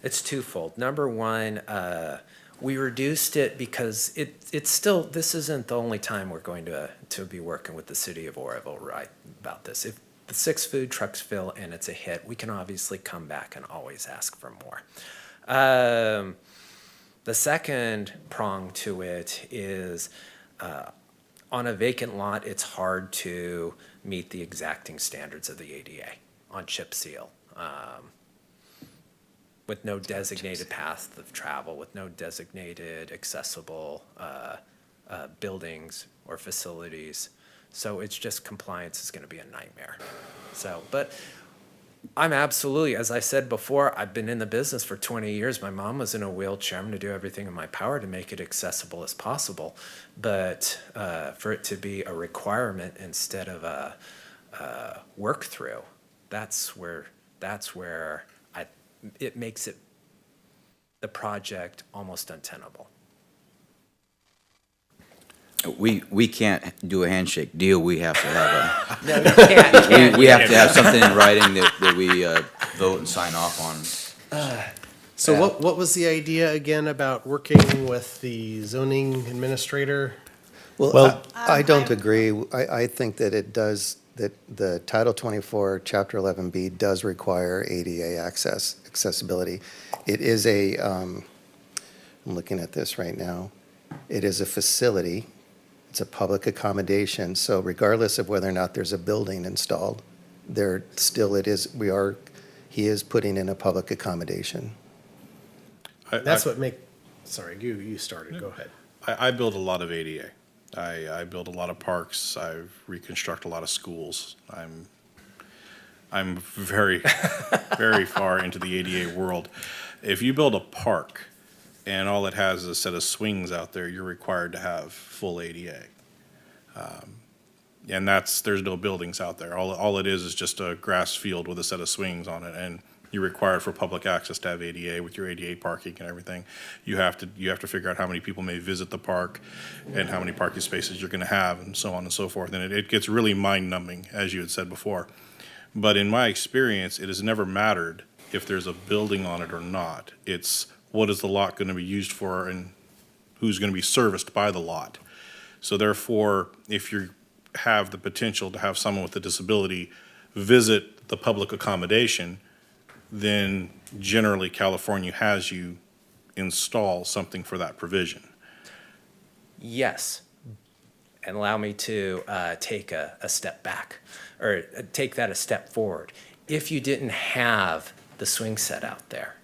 It's twofold. Number one, we reduced it because it's still, this isn't the only time we're going to be working with the city of Oroville, right, about this. If the 6 food trucks fill and it's a hit, we can obviously come back and always ask for more. The second prong to it is, on a vacant lot, it's hard to meet the exacting standards of the ADA on chip seal. With no designated path of travel, with no designated accessible buildings or facilities. So it's just, compliance is gonna be a nightmare. So, but I'm absolutely, as I said before, I've been in the business for 20 years. My mom was in a wheelchair. I'm gonna do everything in my power to make it accessible as possible. But for it to be a requirement instead of a work through, that's where it makes the project almost untenable. We can't do a handshake deal. We have to have No, you can't. we have to have something in writing that we vote and sign off on. So what was the idea again about working with the zoning administrator? Well, I don't agree. I think that it does, that the Title 24, Chapter 11B does require ADA accessibility. It is I'm looking at this right now. It is a facility. It's a public accommodation. So regardless of whether or not there's a building installed, he is putting in a public accommodation. That's what sorry, you started, go ahead. I build a lot of ADA. I build a lot of parks. I reconstruct a lot of schools. I'm very, very far into the ADA world. If you build a park and all it has is a set of swings out there, you're required to have full ADA. And there's no buildings out there. All it is just a grass field with a set of swings on it, and you're required for public access to have ADA with your ADA parking and everything. You have to figure out how many people may visit the park and how many parking spaces you're gonna have and so on and so forth. And it gets really mind-numbing, as you had said before. But in my experience, it has never mattered if there's a building on it or not. It's what is the lot gonna be used for and who's gonna be serviced by the lot. So therefore, if you have the potential to have someone with a disability visit the public accommodation, then generally California has you install something for that provision. Yes. And allow me to take a step back, or take that a step forward. If you didn't have the swing set out there,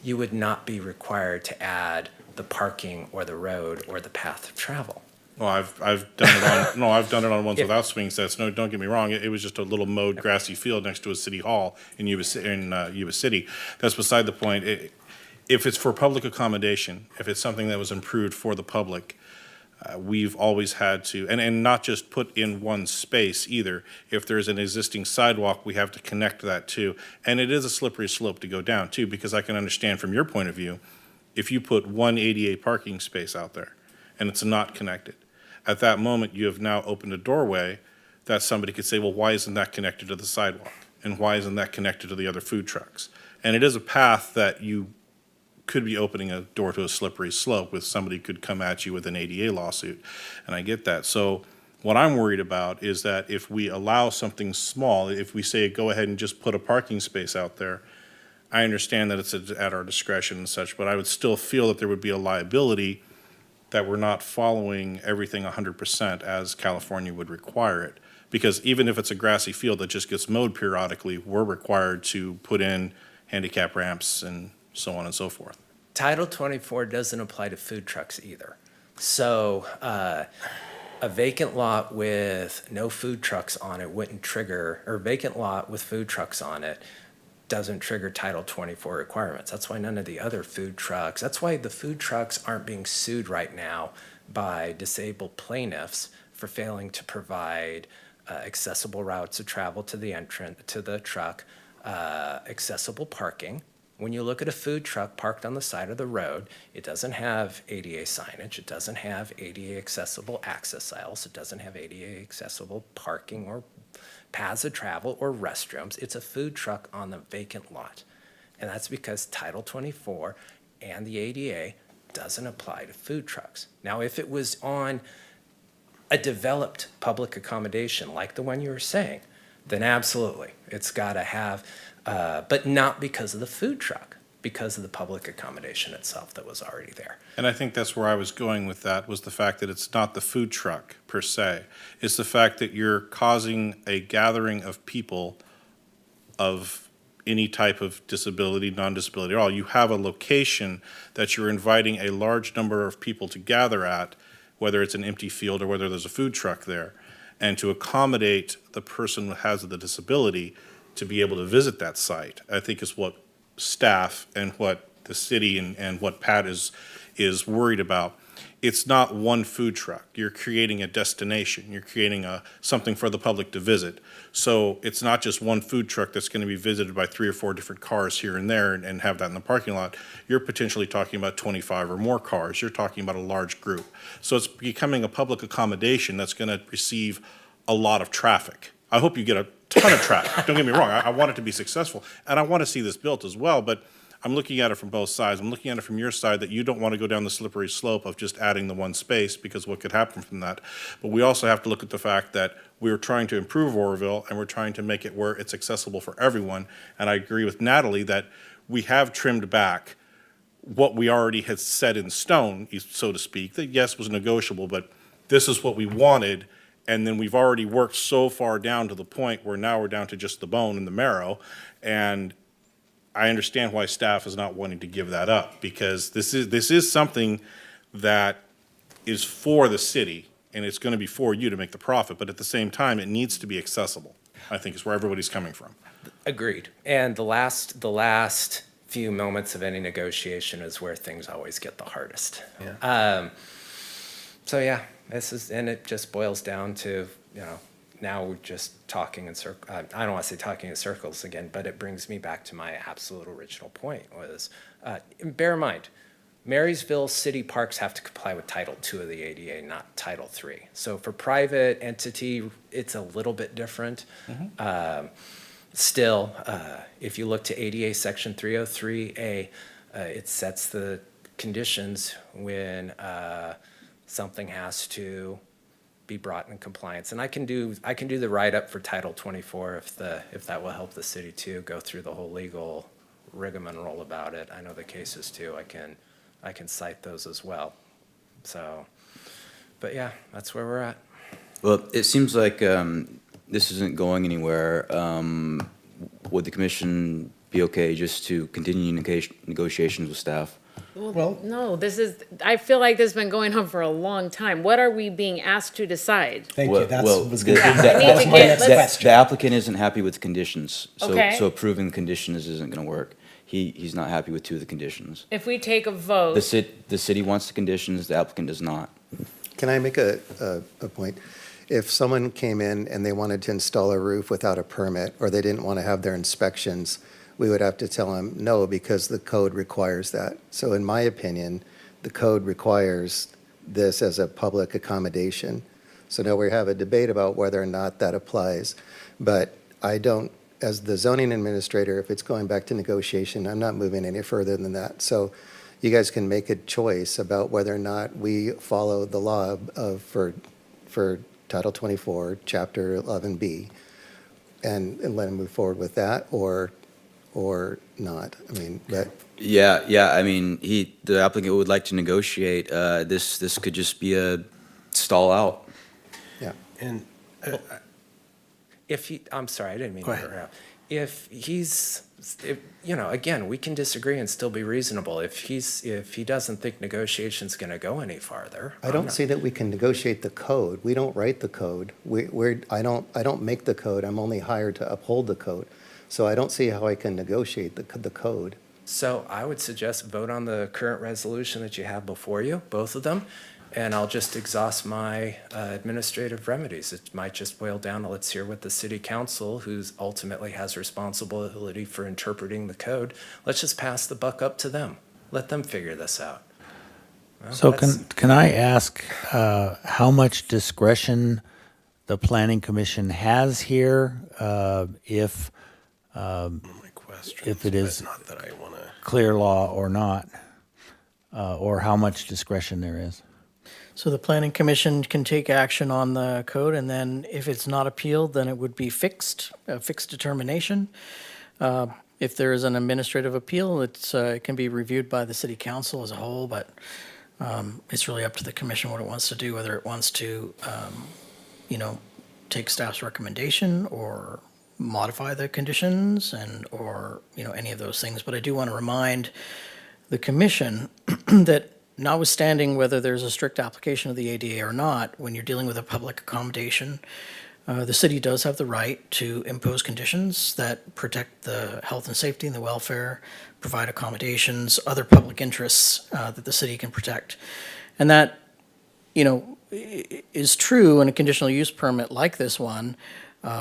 you would not be required to add the parking or the road or the path of travel. Well, I've done it on, no, I've done it on ones without swing sets. No, don't get me wrong. It was just a little mowed grassy field next to a city hall in Yuba City. That's beside the point. If it's for public accommodation, if it's something that was improved for the public, we've always had to, and not just put in one space either. If there's an existing sidewalk, we have to connect that too. And it is a slippery slope to go down too, because I can understand from your point of view, if you put one ADA parking space out there and it's not connected, at that moment, you have now opened a doorway that somebody could say, well, why isn't that connected to the sidewalk? And why isn't that connected to the other food trucks? And it is a path that you could be opening a door to a slippery slope with somebody could come at you with an ADA lawsuit. And I get that. So what I'm worried about is that if we allow something small, if we say, go ahead and just put a parking space out there, I understand that it's at our discretion and such, but I would still feel that there would be a liability that we're not following everything 100% as California would require it. Because even if it's a grassy field that just gets mowed periodically, we're required to put in handicap ramps and so on and so forth. Title 24 doesn't apply to food trucks either. So a vacant lot with no food trucks on it wouldn't trigger, or vacant lot with food trucks on it doesn't trigger Title 24 requirements. That's why none of the other food trucks, that's why the food trucks aren't being sued right now by disabled plaintiffs for failing to provide accessible routes of travel to the entrance, to the truck, accessible parking. When you look at a food truck parked on the side of the road, it doesn't have ADA signage, it doesn't have ADA accessible access aisles, it doesn't have ADA accessible parking or paths of travel or restrooms. It's a food truck on the vacant lot. And that's because Title 24 and the ADA doesn't apply to food trucks. Now, if it was on a developed public accommodation like the one you were saying, then absolutely, it's got to have, but not because of the food truck, because of the public accommodation itself that was already there. And I think that's where I was going with that, was the fact that it's not the food truck per se. It's the fact that you're causing a gathering of people of any type of disability, non-disability at all. You have a location that you're inviting a large number of people to gather at, whether it's an empty field or whether there's a food truck there. And to accommodate the person who has the disability to be able to visit that site, I think is what staff and what the city and what Pat is worried about. It's not one food truck. You're creating a destination. You're creating something for the public to visit. So it's not just one food truck that's going to be visited by 3 or 4 different cars here and there and have that in the parking lot. You're potentially talking about 25 or more cars. You're talking about a large group. So it's becoming a public accommodation that's going to receive a lot of traffic. I hope you get a ton of traffic. Don't get me wrong. I want it to be successful, and I want to see this built as well, but I'm looking at it from both sides. I'm looking at it from your side that you don't want to go down the slippery slope of just adding the one space, because what could happen from that. But we also have to look at the fact that we're trying to improve Oroville and we're trying to make it where it's accessible for everyone. And I agree with Natalie that we have trimmed back what we already had set in stone, so to speak, that yes, was negotiable, but this is what we wanted. And then we've already worked so far down to the point where now we're down to just the bone and the marrow. And I understand why staff is not wanting to give that up, because this is something that is for the city, and it's going to be for you to make the profit, but at the same time, it needs to be accessible, I think is where everybody's coming from. Agreed. And the last few moments of any negotiation is where things always get the hardest. Yeah. So yeah, and it just boils down to, now we're just talking in circles. I don't want to say talking in circles again, but it brings me back to my absolute original point was, bear in mind, Marysville city parks have to comply with Title II of the ADA, not Title III. So for private entity, it's a little bit different. Still, if you look to ADA Section 303A, it sets the conditions when something has to be brought in compliance. And I can do the write-up for Title 24 if that will help the city too, go through the whole legal rigmarole about it. I know the cases too. I can cite those as well. So, but yeah, that's where we're at. Well, it seems like this isn't going anywhere. Would the commission be okay just to continue negotiations with staff? Well, no, I feel like this has been going on for a long time. What are we being asked to decide? Thank Well, you, that's, well, was the- gonna be the- that's my next the- question. The applicant isn't happy with the conditions, Okay. so approving the conditions isn't gonna work. He's not happy with two of the conditions. If we take a vote. The city wants the conditions, the applicant does not. Can I make a point? If someone came in and they wanted to install a roof without a permit, or they didn't want to have their inspections, we would have to tell them no, because the code requires that. So in my opinion, the code requires this as a public accommodation. So now we have a debate about whether or not that applies. But I don't, as the zoning administrator, if it's going back to negotiation, I'm not moving any further than that. So you guys can make a choice about whether or not we follow the law for Title 24, Chapter 11B, and let them move forward with that, or not. I mean, that, Yeah, I mean, the applicant would like to negotiate. This could just be a stall out. yeah. And I'm sorry, I didn't mean Go to ahead. interrupt. Again, we can disagree and still be reasonable. If he doesn't think negotiation's gonna go any farther. I don't see that we can negotiate the code. We don't write the code. I don't make the code. I'm only hired to uphold the code. So I don't see how I can negotiate the code. So I would suggest vote on the current resolution that you have before you, both of them, and I'll just exhaust my administrative remedies. It might just boil down to let's hear what the city council, who's ultimately has responsibility for interpreting the code, let's just pass the buck up to them. Let them figure this out. Well, So that's- can I ask how much discretion the planning commission has here if my question. If it is- Not that I want to. clear law or not, or how much discretion there is? So the planning commission can take action on the code, and then if it's not appealed, then it would be a fixed determination. If there is an administrative appeal, it can be reviewed by the city council as a whole, but it's really up to the commission what it wants to do, whether it wants to, take staff's recommendation or modify the conditions or any of those things. But I do want to remind the commission that notwithstanding whether there's a strict application of the ADA or not, when you're dealing with a public accommodation, the city does have the right to impose conditions that protect the health and safety and the welfare, provide accommodations, other public interests that the city can protect. And that, is true in a conditional use permit like this one,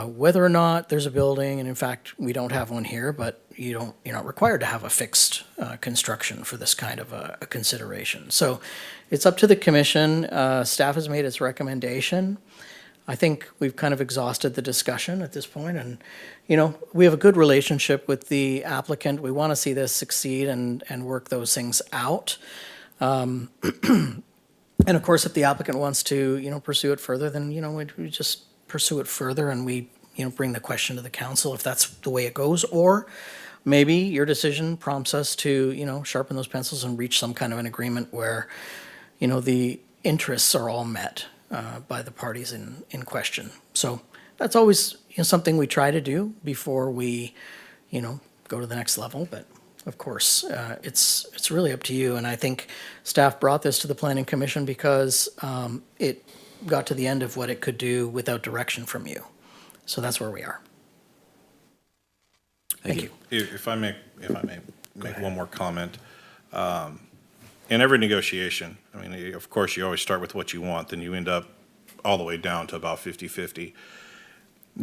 whether or not there's a building, and in fact, we don't have one here, but you're not required to have a fixed construction for this kind of a consideration. So it's up to the commission. Staff has made its recommendation. I think we've kind of exhausted the discussion at this point, and, we have a good relationship with the applicant. We want to see this succeed and work those things out. And of course, if the applicant wants to, pursue it further, then, we just pursue it further and we, bring the question to the council if that's the way it goes. Or maybe your decision prompts us to, sharpen those pencils and reach some kind of an agreement where, the interests are all met by the parties in question. So that's always, something we try to do before we, go to the next level. But of course, it's really up to you. And I think staff brought this to the planning commission because it got to the end of what it could do without direction from you. So that's where we are. Thank you. If I may make one more comment. In every negotiation, I mean, of course, you always start with what you want, then you end up all the way down to about 50-50.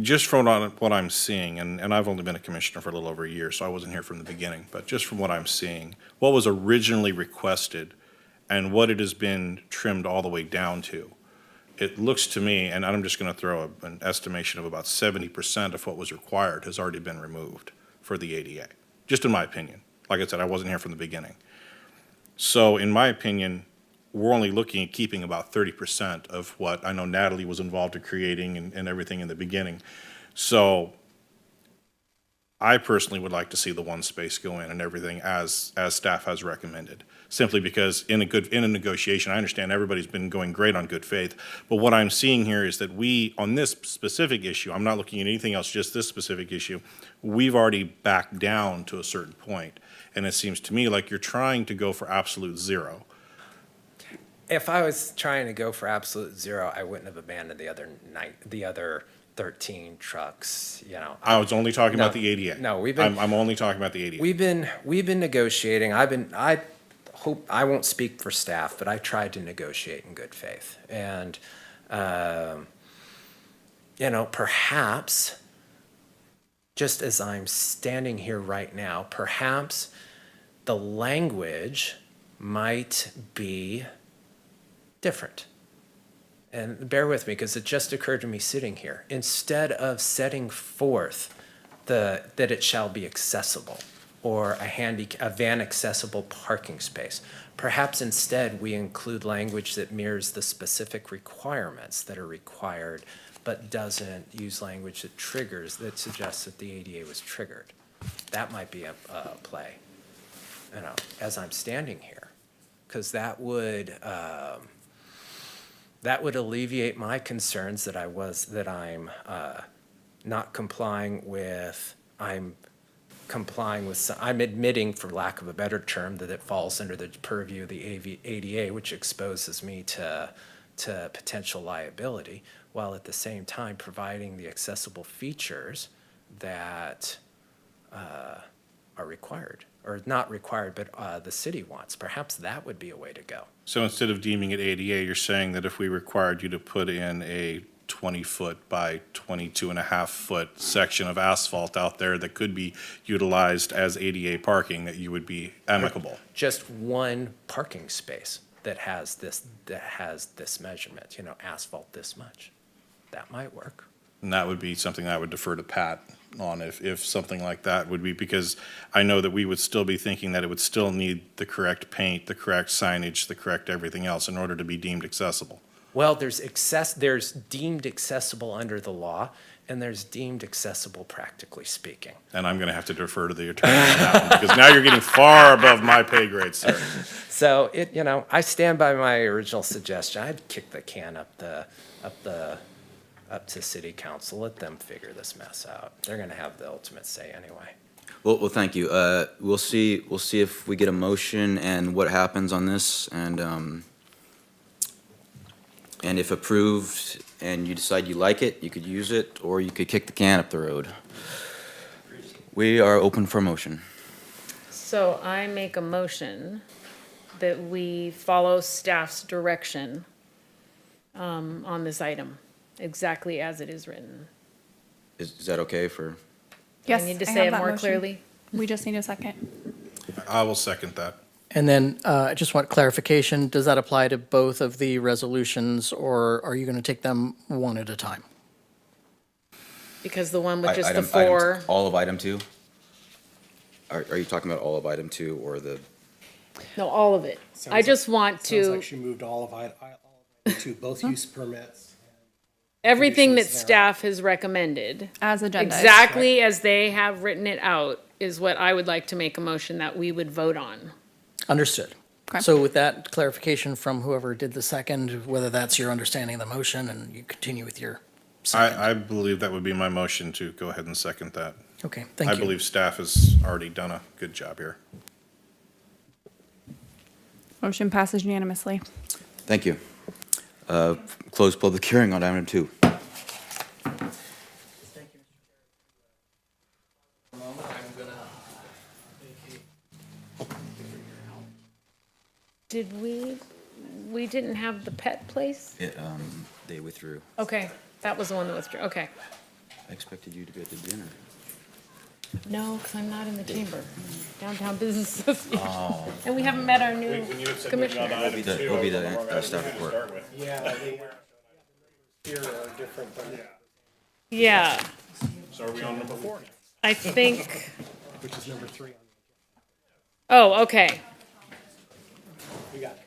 Just from what I'm seeing, and I've only been a commissioner for a little over a year, so I wasn't here from the beginning, but just from what I'm seeing, what was originally requested and what it has been trimmed all the way down to, it looks to me, and I'm just going to throw an estimation of about 70% of what was required has already been removed for the ADA, just in my opinion. Like I said, I wasn't here from the beginning. So in my opinion, we're only looking at keeping about 30% of what I know Natalie was involved in creating and everything in the beginning. So I personally would like to see the one space go in and everything as staff has recommended. Simply because in a negotiation, I understand everybody's been going great on good faith, but what I'm seeing here is that we, on this specific issue, I'm not looking at anything else, just this specific issue, we've already backed down to a certain point. And it seems to me like you're trying to go for absolute zero. If I was trying to go for absolute zero, I wouldn't have abandoned the other 13 trucks, you know. I was only talking about No, the ADA. no, we've been- I'm only talking about the ADA. We've been negotiating. I hope, I won't speak for staff, but I tried to negotiate in good faith. And, you know, perhaps, just as I'm standing here right now, perhaps the language might be different. And bear with me, because it just occurred to me sitting here. Instead of setting forth that it shall be accessible, or a van accessible parking space, perhaps instead we include language that mirrors the specific requirements that are required, but doesn't use language that suggests that the ADA was triggered. That might be a play, you know, as I'm standing here, because that would alleviate my concerns that I'm not complying with, I'm admitting, for lack of a better term, that it falls under the purview of the ADA, which exposes me to potential liability, while at the same time providing the accessible features that are required, or not required, but the city wants. Perhaps that would be a way to go. So instead of deeming it ADA, you're saying that if we required you to put in a 20-foot by 22.5-foot section of asphalt out there that could be utilized as ADA parking, that you would be amicable? Just one parking space that has this measurement, you know, asphalt this much. That might work. And that would be something I would defer to Pat on if something like that would be, because I know that we would still be thinking that it would still need the correct paint, the correct signage, the correct everything else in order to be deemed accessible. Well, there's deemed accessible under the law, and there's deemed accessible practically speaking. And I'm going to have to defer to the attorney on that one, because now you're getting far above my pay grade, sir. So you know, I stand by my original suggestion. I'd kick the can up to city council. Let them figure this mess out. They're going to have the ultimate say anyway. Well, thank you. We'll see if we get a motion and what happens on this, and if approved and you decide you like it, you could use it, or you could kick the can up the road. We are open for motion. So I make a motion that we follow staff's direction on this item, exactly as it is written. Is that okay for? Yes, I need to I say have it that more motion. clearly. We just need a second. I will second that. And then I just want clarification, does that apply to both of the resolutions, or are you going to take them one at a time? Because the one with just the Item- four, All of item 2? Are you talking about all of item 2 or the? no, all of it. I just want Sounds to, like she moved all of it to both use permits. everything that conditions staff has recommended, As agenda. exactly as they have written it out, is what I would like to make a motion that we would vote on. Understood. Okay. So with that clarification from whoever did the second, whether that's your understanding of the motion, and you continue with your second. I believe that would be my motion to go ahead and second that. Okay, thank you. I believe staff has already done a good job here. Motion passes unanimously. Thank you. Close public hearing on item 2. Did we didn't have the pet place? They withdrew. Okay, that was the one that withdrew, okay. I expected you to go to dinner. No, because I'm not in the chamber, Downtown Business Association. And we haven't met our new commissioner. It'll be the staff report. Yeah, I think here are different than, Yeah, So are we on number 4 now? I think, which is number 3 on oh, okay. we got it.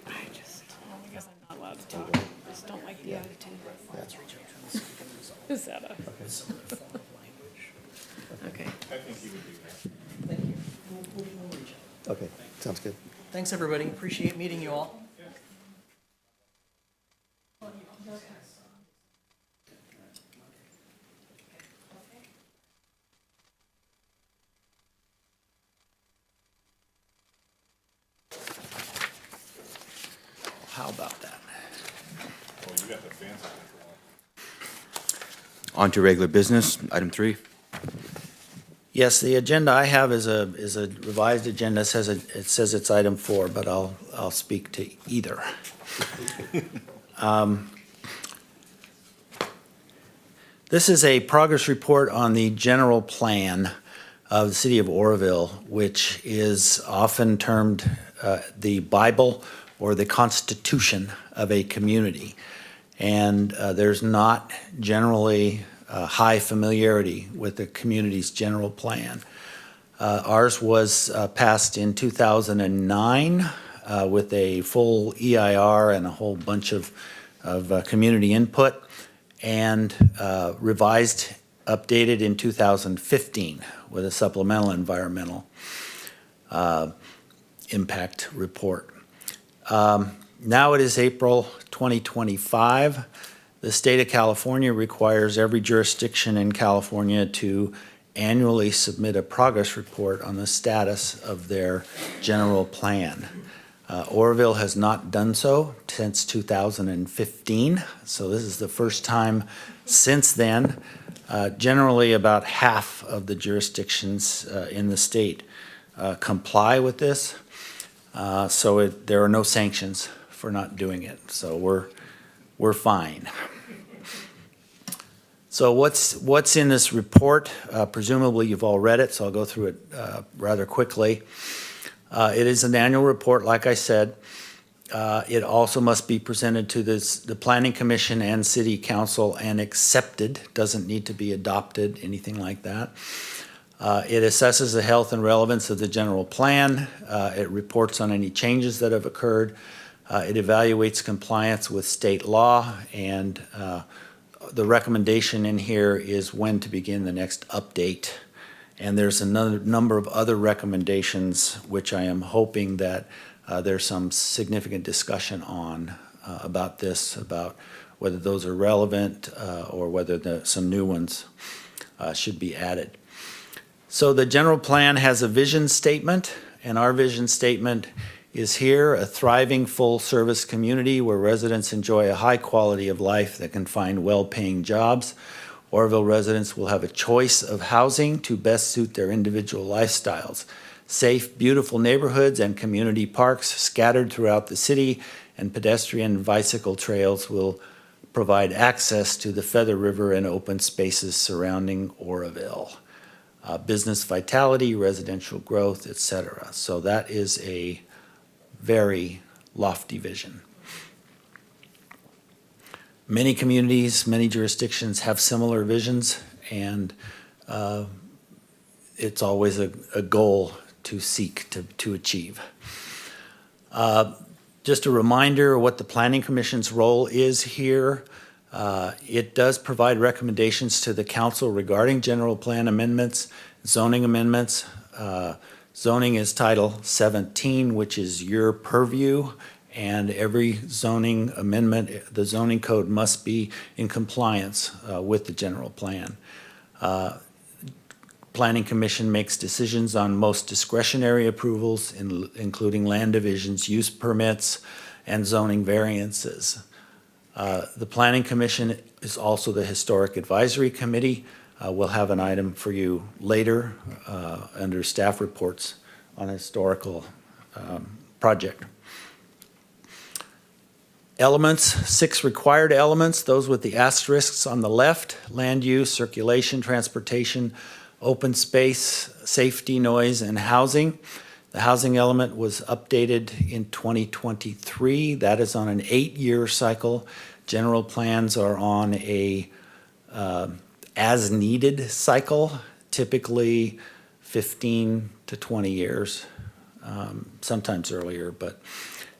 I just, because I'm not allowed to talk, I just don't like the attitude. Is that a? Sounds good. Thanks, everybody. Appreciate meeting you all. How about that? On to regular business, item 3. Yes, the agenda I have is a revised agenda. It says it's item 4, but I'll speak to either. This is a progress report on the general plan of the city of Oroville, which is often termed the Bible or the Constitution of a community. And there's not generally high familiarity with the community's general plan. Ours was passed in 2009 with a full EIR and a whole bunch of community input, and revised, updated in 2015 with a supplemental environmental impact report. Now it is April 2025. The state of California requires every jurisdiction in California to annually submit a progress report on the status of their general plan. Oroville has not done so since 2015, so this is the first time since then. Generally, about half of the jurisdictions in the state comply with this, so there are no sanctions for not doing it. So we're fine. So what's in this report? Presumably you've all read it, so I'll go through it rather quickly. It is an annual report, like I said. It also must be presented to the Planning Commission and City Council and accepted. Doesn't need to be adopted, anything like that. It assesses the health and relevance of the general plan. It reports on any changes that have occurred. It evaluates compliance with state law, and the recommendation in here is when to begin the next update. And there's another number of other recommendations which I am hoping that there's some significant discussion on about this, about whether those are relevant or whether some new ones should be added. So the general plan has a vision statement, and our vision statement is here: a thriving full-service community where residents enjoy a high quality of life that can find well-paying jobs. Oroville residents will have a choice of housing to best suit their individual lifestyles. Safe, beautiful neighborhoods and community parks scattered throughout the city, and pedestrian and bicycle trails will provide access to the Feather River and open spaces surrounding Oroville. Business vitality, residential growth, etc. So that is a very lofty vision. Many communities, many jurisdictions have similar visions, and it's always a goal to seek to achieve. Just a reminder what the Planning Commission's role is here. It does provide recommendations to the council regarding general plan amendments, zoning amendments. Zoning is Title 17, which is your purview, and every zoning amendment, the zoning code must be in compliance with the general plan. Planning Commission makes decisions on most discretionary approvals, including land divisions, use permits, and zoning variances. The Planning Commission is also the Historic Advisory Committee. We'll have an item for you later under staff reports on a historical project. Elements, 6 required elements, those with the asterisks on the left: land use, circulation, transportation, open space, safety, noise, and housing. The housing element was updated in 2023. That is on an 8-year cycle. General plans are on a as-needed cycle, typically 15 to 20 years, sometimes earlier, but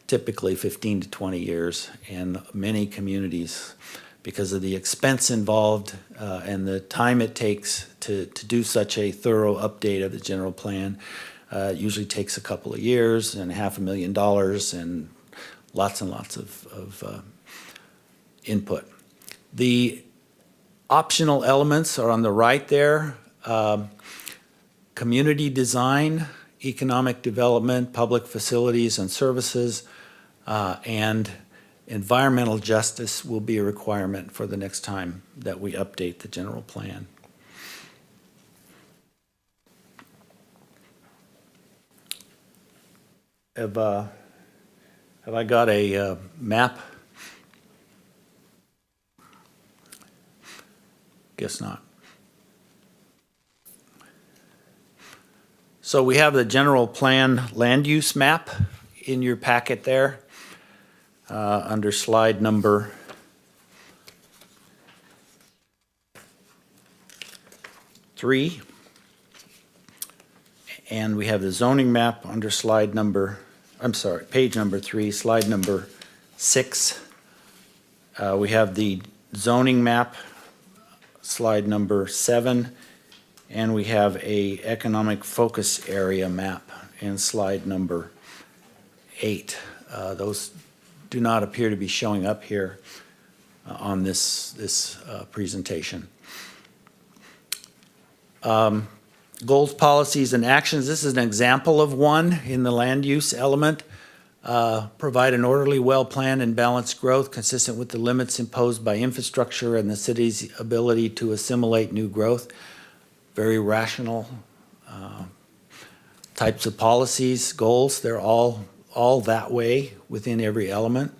typically 15 to 20 years. And many communities, because of the expense involved and the time it takes to do such a thorough update of the general plan, It usually takes a couple of years and $500,000 and lots of input. The optional elements are on the right there. Community design, economic development, public facilities and services, and environmental justice will be a requirement for the next time that we update the general plan. Have I got a map? Guess not. So we have the general plan land use map in your packet there under slide number 3. And we have the zoning map under slide number, page number 3, slide number 6. We have the zoning map, slide number 7, and we have a economic focus area map in slide number 8. Those do not appear to be showing up here on this presentation. Goals, policies, and actions. This is an example of one in the land use element. Provide an orderly, well-planned, and balanced growth consistent with the limits imposed by infrastructure and the city's ability to assimilate new growth. Very rational types of policies, goals. They're all that way within every element.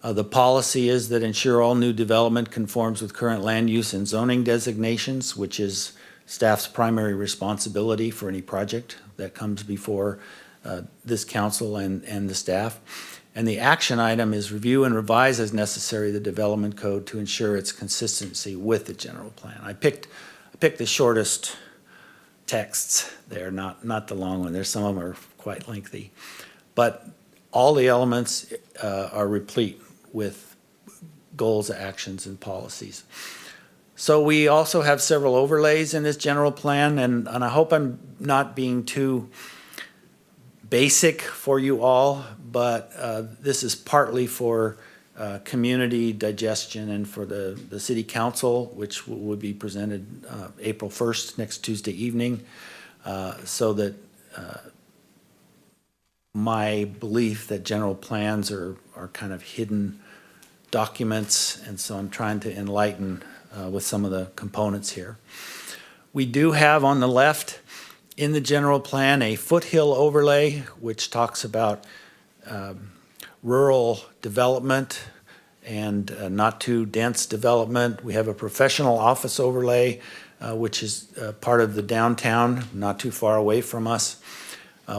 The policy is that ensure all new development conforms with current land use and zoning designations, which is staff's primary responsibility for any project that comes before this council and the staff. And the action item is review and revise as necessary the development code to ensure its consistency with the general plan. I picked the shortest texts there, not the long one. There's some of them are quite lengthy. But all the elements are replete with goals, actions, and policies. So we also have several overlays in this general plan, and I hope I'm not being too basic for you all, but this is partly for community digestion and for the city council, which would be presented April 1st, next Tuesday evening, so that my belief that general plans are kind of hidden documents, and so I'm trying to enlighten with some of the components here. We do have on the left in the general plan a foothill overlay, which talks about rural development and not too dense development. We have a professional office overlay, which is part of the downtown, not too far away from us.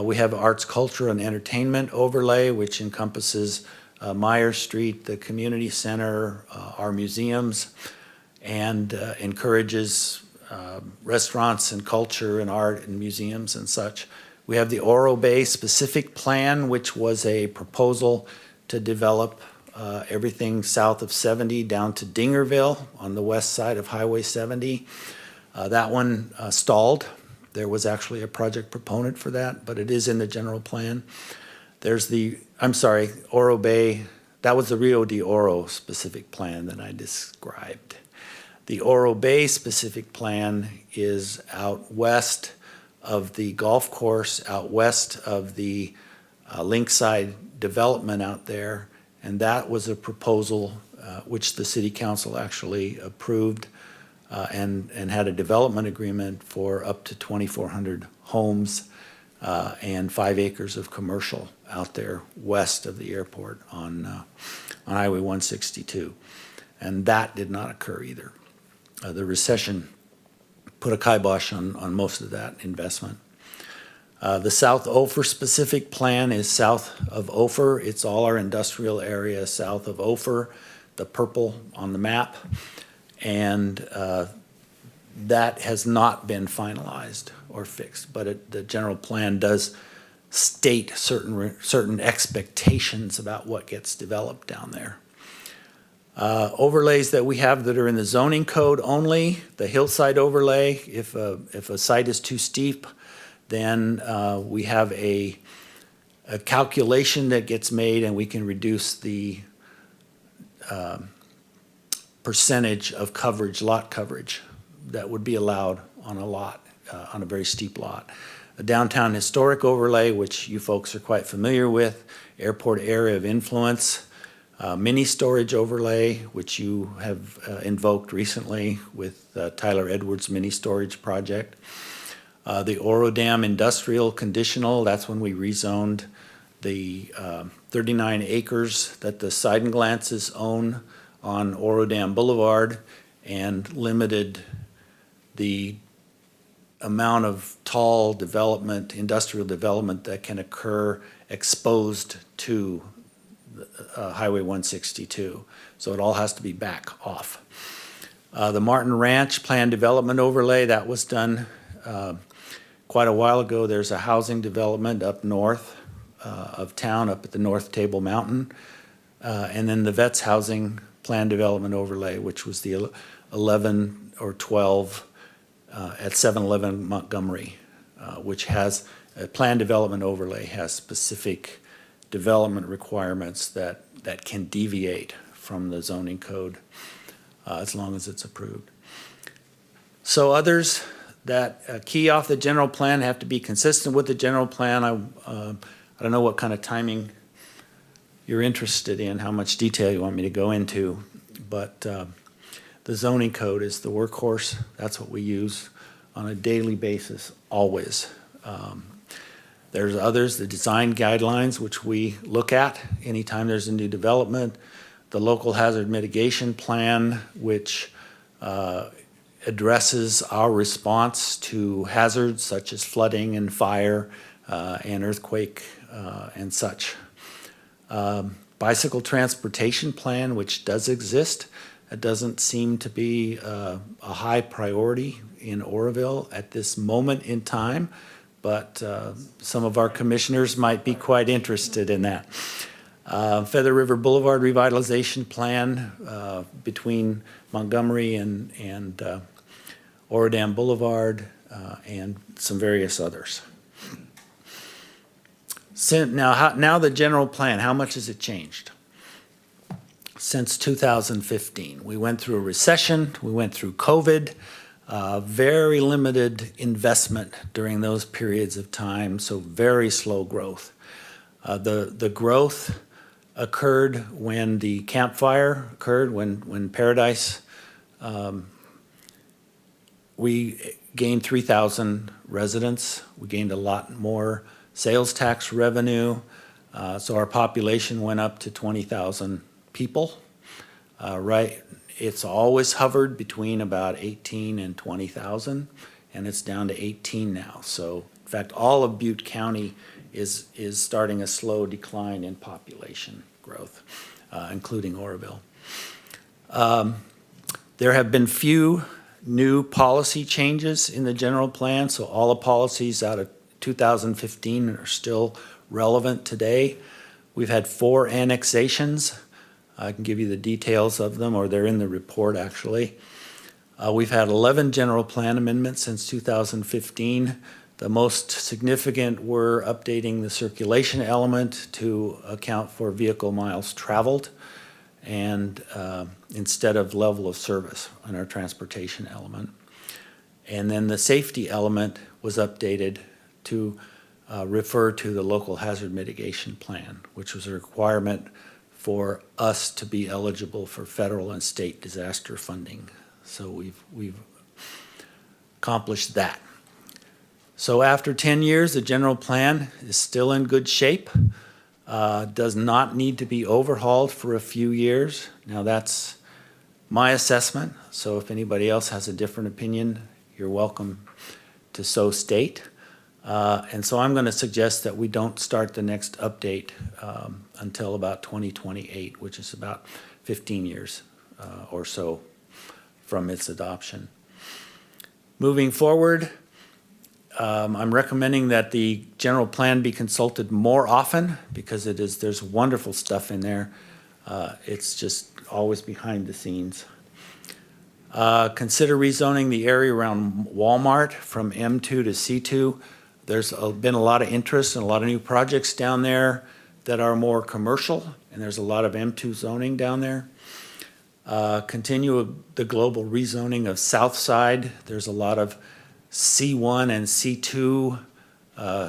We have arts, culture, and entertainment overlay, which encompasses Myers Street, the community center, our museums, and encourages restaurants and culture and art and museums and such. We have the Oro Bay specific plan, which was a proposal to develop everything south of 70 down to Dingerville on the west side of Highway 70. That one stalled. There was actually a project proponent for that, but it is in the general plan. There's Oro Bay, that was the Rio de Oro specific plan that I described. The Oro Bay specific plan is out west of the golf course, out west of the Linkside development out there, and that was a proposal which the city council actually approved and had a development agreement for up to 2,400 homes and 5 acres of commercial out there west of the airport on Highway 162. And that did not occur either. The recession put a kibosh on most of that investment. The South Ophir specific plan is south of Ophir. It's all our industrial area south of Ophir, the purple on the map. And that has not been finalized or fixed, but the general plan does state certain expectations about what gets developed down there. Overlays that we have that are in the zoning code only, the hillside overlay, if a site is too steep, then we have a calculation that gets made, and we can reduce the percentage of coverage, lot coverage, that would be allowed on a lot, on a very steep lot. A downtown historic overlay, which you folks are quite familiar with, airport area of influence, mini storage overlay, which you have invoked recently with Tyler Edwards mini storage project. The Oro Dam industrial conditional, that's when we rezoned the 39 acres that the Seidenglances own on Oro Dam Boulevard and limited the amount of tall development, industrial development that can occur exposed to Highway 162. So it all has to be back off. The Martin Ranch Plan Development Overlay, that was done quite a while ago. There's a housing development up north of town, up at the North Table Mountain. And then the Vets Housing Plan Development Overlay, which was the 11 or 12 at 711 Montgomery, which has a plan development overlay, has specific development requirements that can deviate from the zoning code as long as it's approved. So others that key off the general plan have to be consistent with the general plan. I don't know what kind of timing you're interested in, how much detail you want me to go into, but the zoning code is the workhorse. That's what we use on a daily basis, always. There's others, the design guidelines, which we look at anytime there's a new development. The local hazard mitigation plan, which addresses our response to hazards such as flooding and fire and earthquake and such. Bicycle transportation plan, which does exist. It doesn't seem to be a high priority in Oroville at this moment in time, but some of our commissioners might be quite interested in that. Feather River Boulevard revitalization plan between Montgomery and Oro Dam Boulevard and some various others. Now the general plan, how much has it changed? Since 2015. We went through a recession, we went through COVID, very limited investment during those periods of time, so very slow growth. The growth occurred when the Camp Fire occurred, when Paradise, we gained 3,000 residents. We gained a lot more sales tax revenue, so our population went up to 20,000 people. Right, it's always hovered between about 18 and 20,000, and it's down to 18 now. So, in fact, all of Butte County is starting a slow decline in population growth, including Oroville. There have been few new policy changes in the general plan, so all the policies out of 2015 are still relevant today. We've had 4 annexations. I can give you the details of them, or they're in the report, actually. We've had 11 general plan amendments since 2015. The most significant were updating the circulation element to account for vehicle miles traveled and instead of level of service on our transportation element. And then the safety element was updated to refer to the local hazard mitigation plan, which was a requirement for us to be eligible for federal and state disaster funding. So we've accomplished that. So after 10 years, the general plan is still in good shape, does not need to be overhauled for a few years. Now that's my assessment, so if anybody else has a different opinion, you're welcome to so state. And so I'm going to suggest that we don't start the next update until about 2028, which is about 15 years or so from its adoption. Moving forward, I'm recommending that the general plan be consulted more often because there's wonderful stuff in there. It's just always behind the scenes. Consider rezoning the area around Walmart from M2 to C2. There's been a lot of interest and a lot of new projects down there that are more commercial, and there's a lot of M2 zoning down there. Continue the global rezoning of South Side. There's a lot of C1 and C2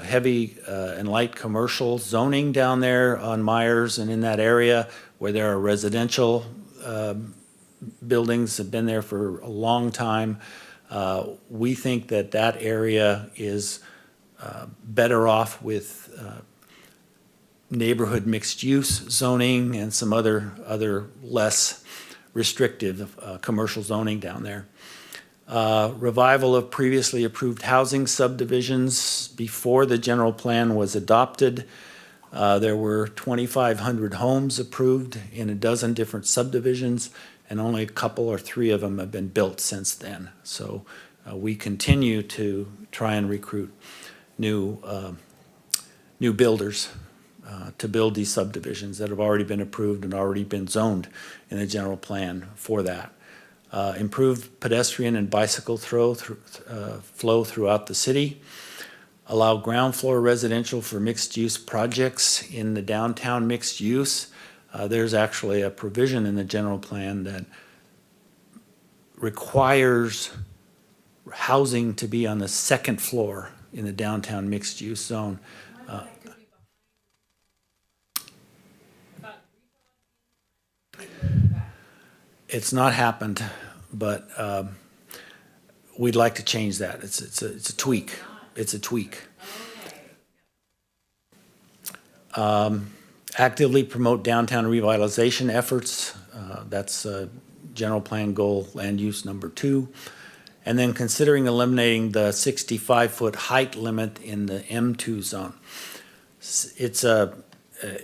heavy and light commercial zoning down there on Myers and in that area where there are residential buildings that have been there for a long time. We think that that area is better off with neighborhood mixed-use zoning and some other less restrictive commercial zoning down there. Revival of previously approved housing subdivisions before the general plan was adopted. There were 2,500 homes approved in a dozen different subdivisions, and only a couple or three of them have been built since then. So we continue to try and recruit new builders to build these subdivisions that have already been approved and already been zoned in the general plan for that. Improve pedestrian and bicycle flow throughout the city. Allow ground floor residential for mixed-use projects in the downtown mixed use. There's actually a provision in the general plan that requires housing to be on the second floor in the downtown mixed-use zone. It's not happened, but we'd like to change that. It's a tweak. It's a tweak. Actively promote downtown revitalization efforts. That's general plan goal land use number 2. And then considering eliminating the 65-foot height limit in the M2 zone. It's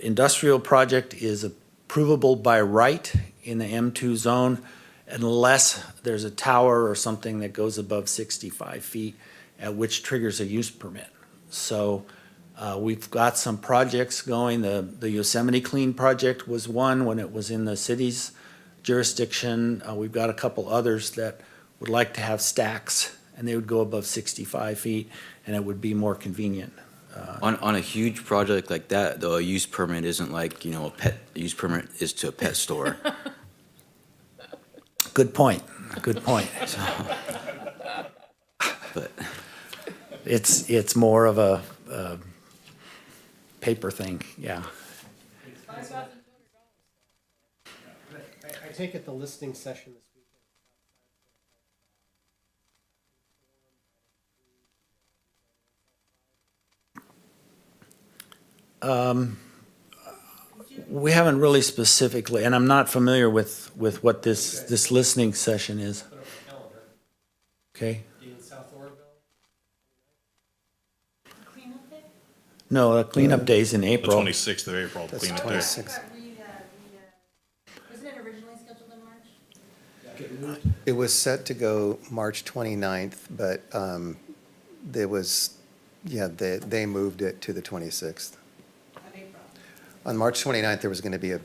industrial project is approvable by right in the M2 zone unless there's a tower or something that goes above 65 feet, at which triggers a use permit. So we've got some projects going. The Yosemite Clean project was one when it was in the city's jurisdiction. We've got a couple others that would like to have stacks, and they would go above 65 feet, and it would be more convenient. On a huge project like that, though, a use permit isn't like, a use permit is to a pet store. Good point. Good point. But It's more of a paper thing, yeah. I take it the listening session this weekend. We haven't really specifically, and I'm not familiar with what this listening session is. Okay? No, the cleanup day's in The April. 26th of April, That's cleanup day. 26. Wasn't it originally scheduled in March? It was set to go March 29th, but there was, they moved it to the 26th. On March 29th, there was going to be a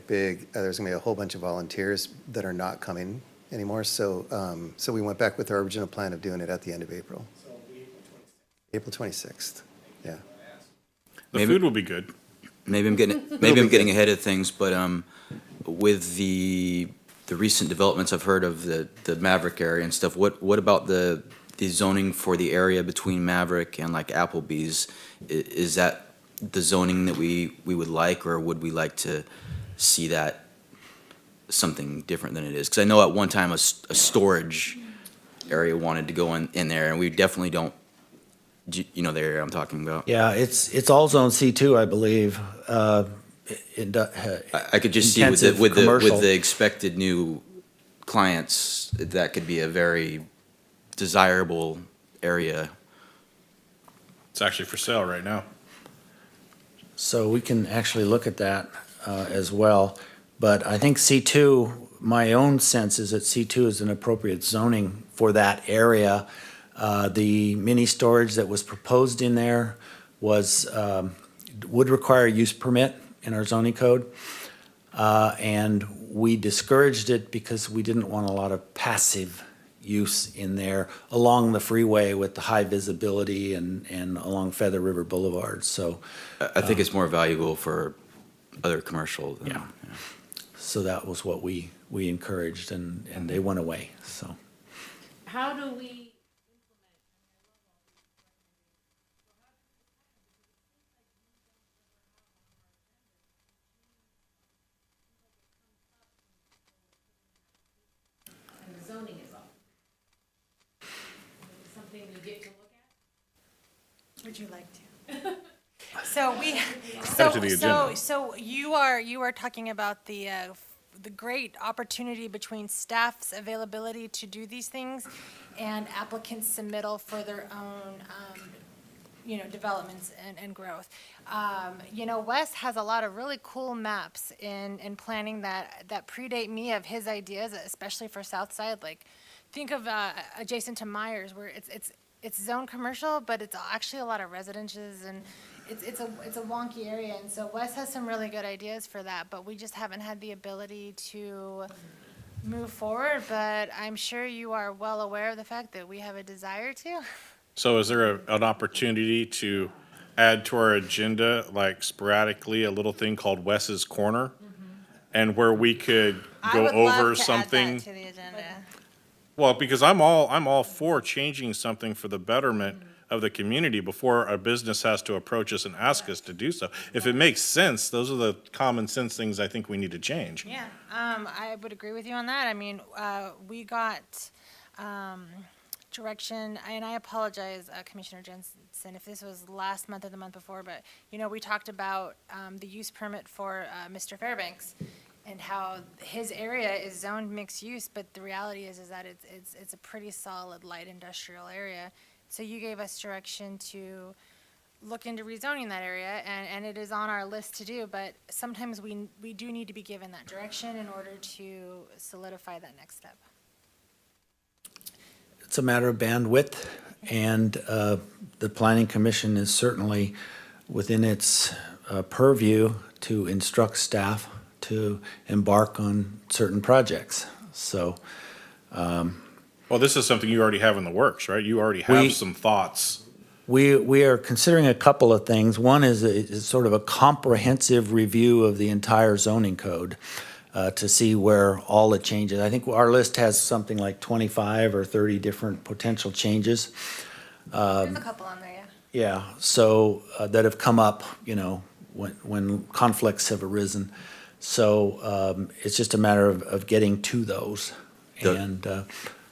whole bunch of volunteers that are not coming anymore. So we went back with our original plan of doing it at the end of April. April 26th, yeah. The food will be good. maybe I'm getting ahead of things, but with the recent developments I've heard of the Maverick area and stuff, what about the zoning for the area between Maverick and like Applebee's? Is that the zoning that we would like, or would we like to see that something different than it is? Because I know at one time a storage area wanted to go in there, and we definitely don't, the area I'm talking about. Yeah, it's all zone C2, I believe. I could just see with Intensive with commercial. the expected new clients, that could be a very desirable area. It's actually for sale right now. So we can actually look at that as well. But I think C2, my own sense is that C2 is an appropriate zoning for that area. The mini storage that was proposed in there would require a use permit in our zoning code. And we discouraged it because we didn't want a lot of passive use in there along the freeway with the high visibility and along Feather River Boulevard. So, I think it's more valuable for other commercial. Than, Yeah. so that was what we encouraged, and they went away, so. How do we? And the zoning is off. Something we get to look at? Would you like to? So we, Add it to the agenda. so you are talking about the great opportunity between staff's availability to do these things and applicants' submittal for their own, developments and growth. Wes has a lot of really cool maps in planning that predate me of his ideas, especially for Southside. Like, think of adjacent to Myers, where it's zone commercial, but it's actually a lot of residences, and it's a wonky area. And so Wes has some really good ideas for that, but we just haven't had the ability to move forward. But I'm sure you are well aware of the fact that we have a desire to. So is there an opportunity to add to our agenda, like sporadically, a little thing called Wes's Corner? And where we could go over something? To the agenda. Well, because I'm all for changing something for the betterment of the community before a business has to approach us and ask us to do so. If it makes sense, those are the common sense things I think we need to change. Yeah, I would agree with you on that. I mean, we got direction, and I apologize, Commissioner Jensen, if this was last month or the month before, but, we talked about the use permit for Mr. Fairbanks and how his area is zoned mixed use, but the reality is that it's a pretty solid light industrial area. So you gave us direction to look into rezoning that area, and it is on our list to do, but sometimes we do need to be given that direction in order to solidify that next step. It's a matter of bandwidth, and the Planning Commission is certainly within its purview to instruct staff to embark on certain projects. So, Well, this is something you already have in the works, right? You already have some thoughts. we are considering a couple of things. One is sort of a comprehensive review of the entire zoning code to see where all the changes. I think our list has something like 25 or 30 different potential changes. There's a couple on there, yeah. Yeah, so that have come up, when conflicts have arisen. So it's just a matter of getting to those. And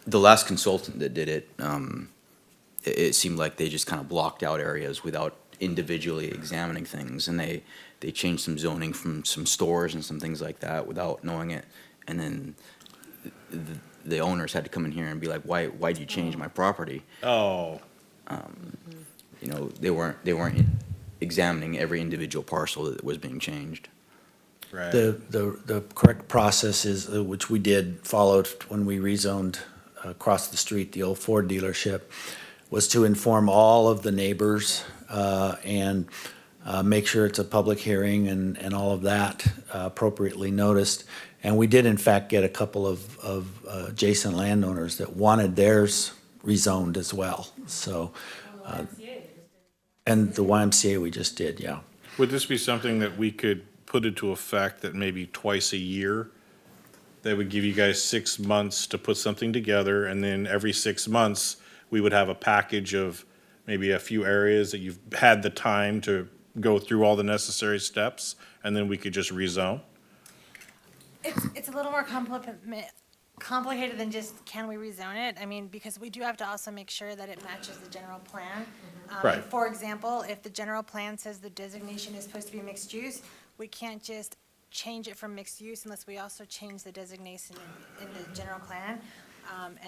The last consultant that did it, it seemed like they just kind of blocked out areas without individually examining things, and they changed some zoning from some stores and some things like that without knowing it, and then the owners had to come in here and be like, why did you change my property? Oh, They weren't examining every individual parcel that was being changed. right. the correct process is, which we did, followed when we rezoned across the street, the old Ford dealership, was to inform all of the neighbors and make sure it's a public hearing and all of that appropriately noticed. And we did in fact get a couple of adjacent landowners that wanted theirs rezoned as well, so. And the YMCA we just did, yeah. Would this be something that we could put into effect that maybe twice a year? That would give you guys 6 months to put something together, and then every 6 months, we would have a package of maybe a few areas that you've had the time to go through all the necessary steps, and then we could just rezone? It's a little more complicated than just, can we rezone it? I mean, because we do have to also make sure that it matches the general plan. Right. For example, if the general plan says the designation is supposed to be mixed use, we can't just change it from mixed use unless we also change the designation in the general plan.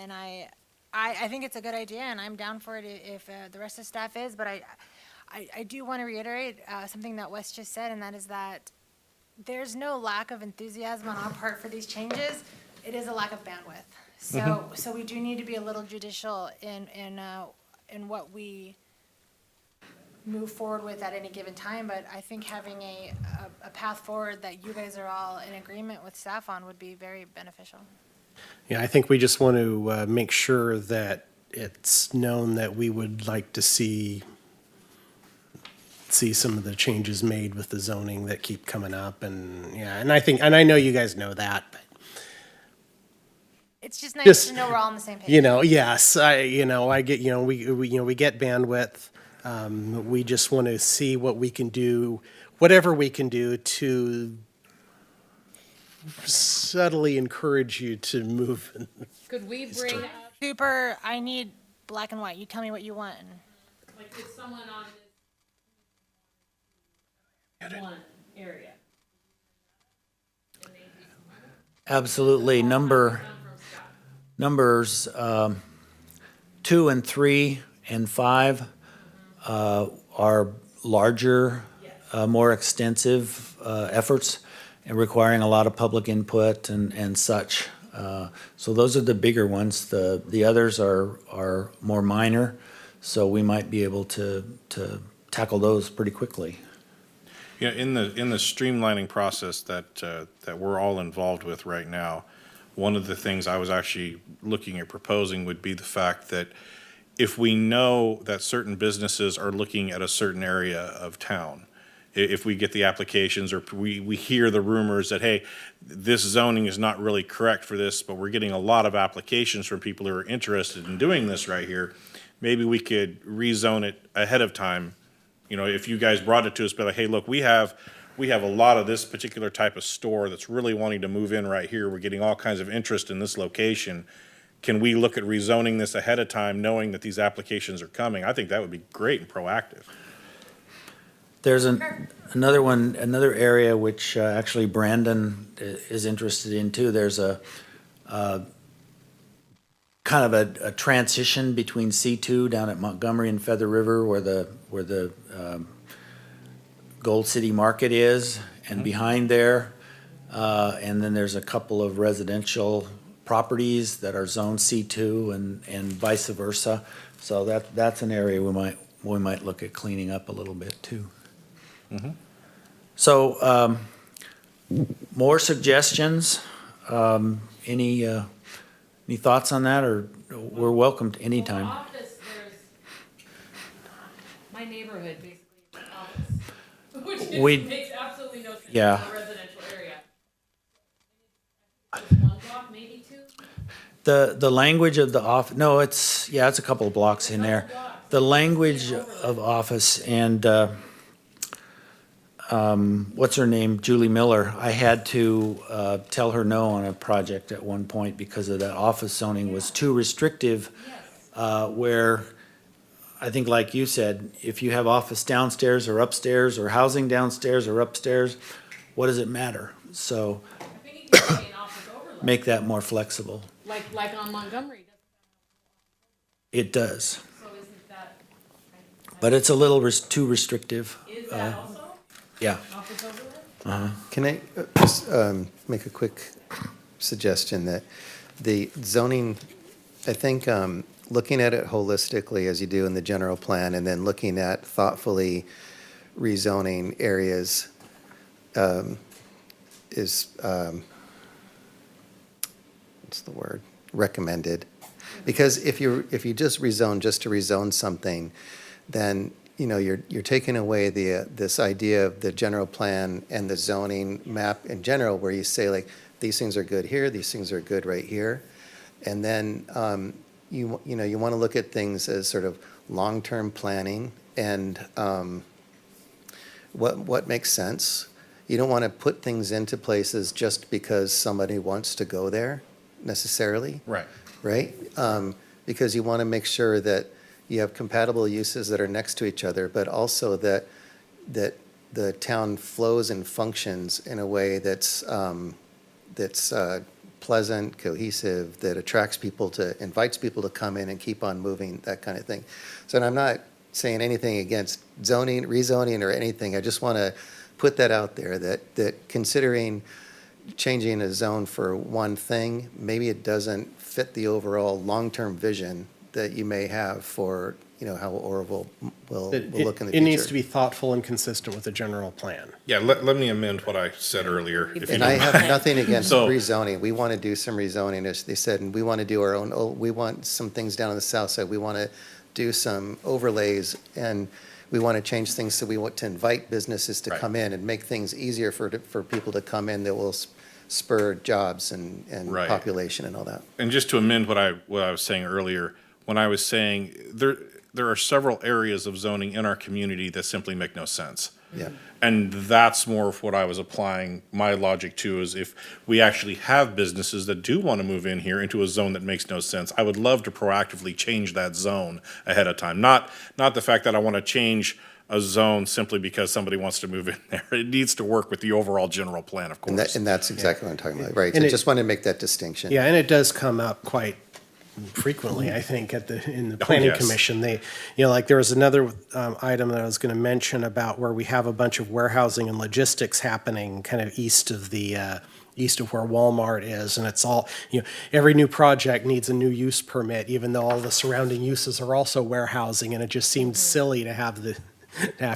And I think it's a good idea, and I'm down for it if the rest of the staff is, but I do want to reiterate something that Wes just said, and that is that there's no lack of enthusiasm on our part for these changes. It is a lack of bandwidth. So we do need to be a little judicial in what we move forward with at any given time, but I think having a path forward that you guys are all in agreement with staff on would be very beneficial. Yeah, I think we just want to make sure that it's known that we would like to see some of the changes made with the zoning that keep coming up, and yeah, and I know you guys know that, but It's just nice Just, to know we're all on the same page. yes, I get, we get bandwidth. We just want to see what we can do, whatever we can do to subtly encourage you to move. Could we bring up, Super, I need black and white. You tell me what you want. And like, if someone on this one area? Absolutely. Numbers 2 and 3 and 5 are larger, more extensive efforts and requiring a lot of public input and such. So those are the bigger ones. The others are more minor, so we might be able to tackle those pretty quickly. Yeah, in the streamlining process that we're all involved with right now, one of the things I was actually looking at proposing would be the fact that if we know that certain businesses are looking at a certain area of town, if we get the applications or we hear the rumors that, hey, this zoning is not really correct for this, but we're getting a lot of applications from people who are interested in doing this right here, maybe we could rezone it ahead of time. You know, if you guys brought it to us, be like, hey, look, we have a lot of this particular type of store that's really wanting to move in right here. We're getting all kinds of interest in this location. Can we look at rezoning this ahead of time, knowing that these applications are coming? I think that would be great and proactive. There's another area which actually Brandon is interested in too. There's a kind of a transition between C2 down at Montgomery and Feather River where the Gold City Market is, and behind there, and then there's a couple of residential properties that are zoned C2 and vice versa. So that's an area we might look at cleaning up a little bit too. Mhm. So more suggestions. Any thoughts on that, or we're welcome to any time. Office, there's, my neighborhood basically is an office, which makes absolutely no sense in Yeah. a residential area. Just one block, maybe two? The language of the no, it's a couple of blocks in there. The language of office and what's her name, Julie Miller, I had to tell her no on a project at one point because of that office zoning was too restrictive, where I think like you said, if you have office downstairs or upstairs or housing downstairs or upstairs, what does it matter? So I think it could be an office overlay, make that more flexible. like on Montgomery. It does, So isn't that, but it's a little too restrictive. is that also Yeah. office overlay? Can I just make a quick suggestion that the zoning, I think looking at it holistically as you do in the general plan and then looking at thoughtfully rezoning areas is, what's the word, recommended. Because if you just rezone just to rezone something, then you're taking away this idea of the general plan and the zoning map in general, where you say like these things are good here, these things are good right here, and then you want to look at things as sort of long-term planning and what makes sense. You don't want to put things into places just because somebody wants to go there necessarily. Right. Right? Because you want to make sure that you have compatible uses that are next to each other, but also that the town flows and functions in a way that's pleasant, cohesive, that invites people to come in and keep on moving, that kind of thing. So, and I'm not saying anything against zoning, rezoning, or anything. I just want to put that out there that considering changing a zone for one thing, maybe it doesn't fit the overall long-term vision that you may have for how Oroville will It look in the future. it needs to be thoughtful and consistent with the general plan. Yeah, let me amend what I said earlier, if you And I don't have mind. nothing against So- rezoning. We want to do some rezoning, as they said, and we want to do our own, we want some things down on the south side. We want to do some overlays, and we want to change things, so we want to invite businesses to Right. come in and make things easier for people to come in that will spur jobs and Right. population and all that. And just to amend what I was saying earlier, when I was saying there are several areas of zoning in our community that simply make no sense. Yeah. And that's more of what I was applying my logic to, is if we actually have businesses that do want to move in here into a zone that makes no sense, I would love to proactively change that zone ahead of time. Not the fact that I want to change a zone simply because somebody wants to move in there. It needs to work with the overall general plan, of course. And that's exactly what I'm talking about, right? And So it- just want to make that distinction. Yeah, and it does come up quite frequently, I think, in the planning yes. commission. They, like there was another item that I was going to mention about where we have a bunch of warehousing and logistics happening kind of east of where Walmart is, and it's all, every new project needs a new use permit, even though all the surrounding uses are also warehousing, and it just seemed silly to have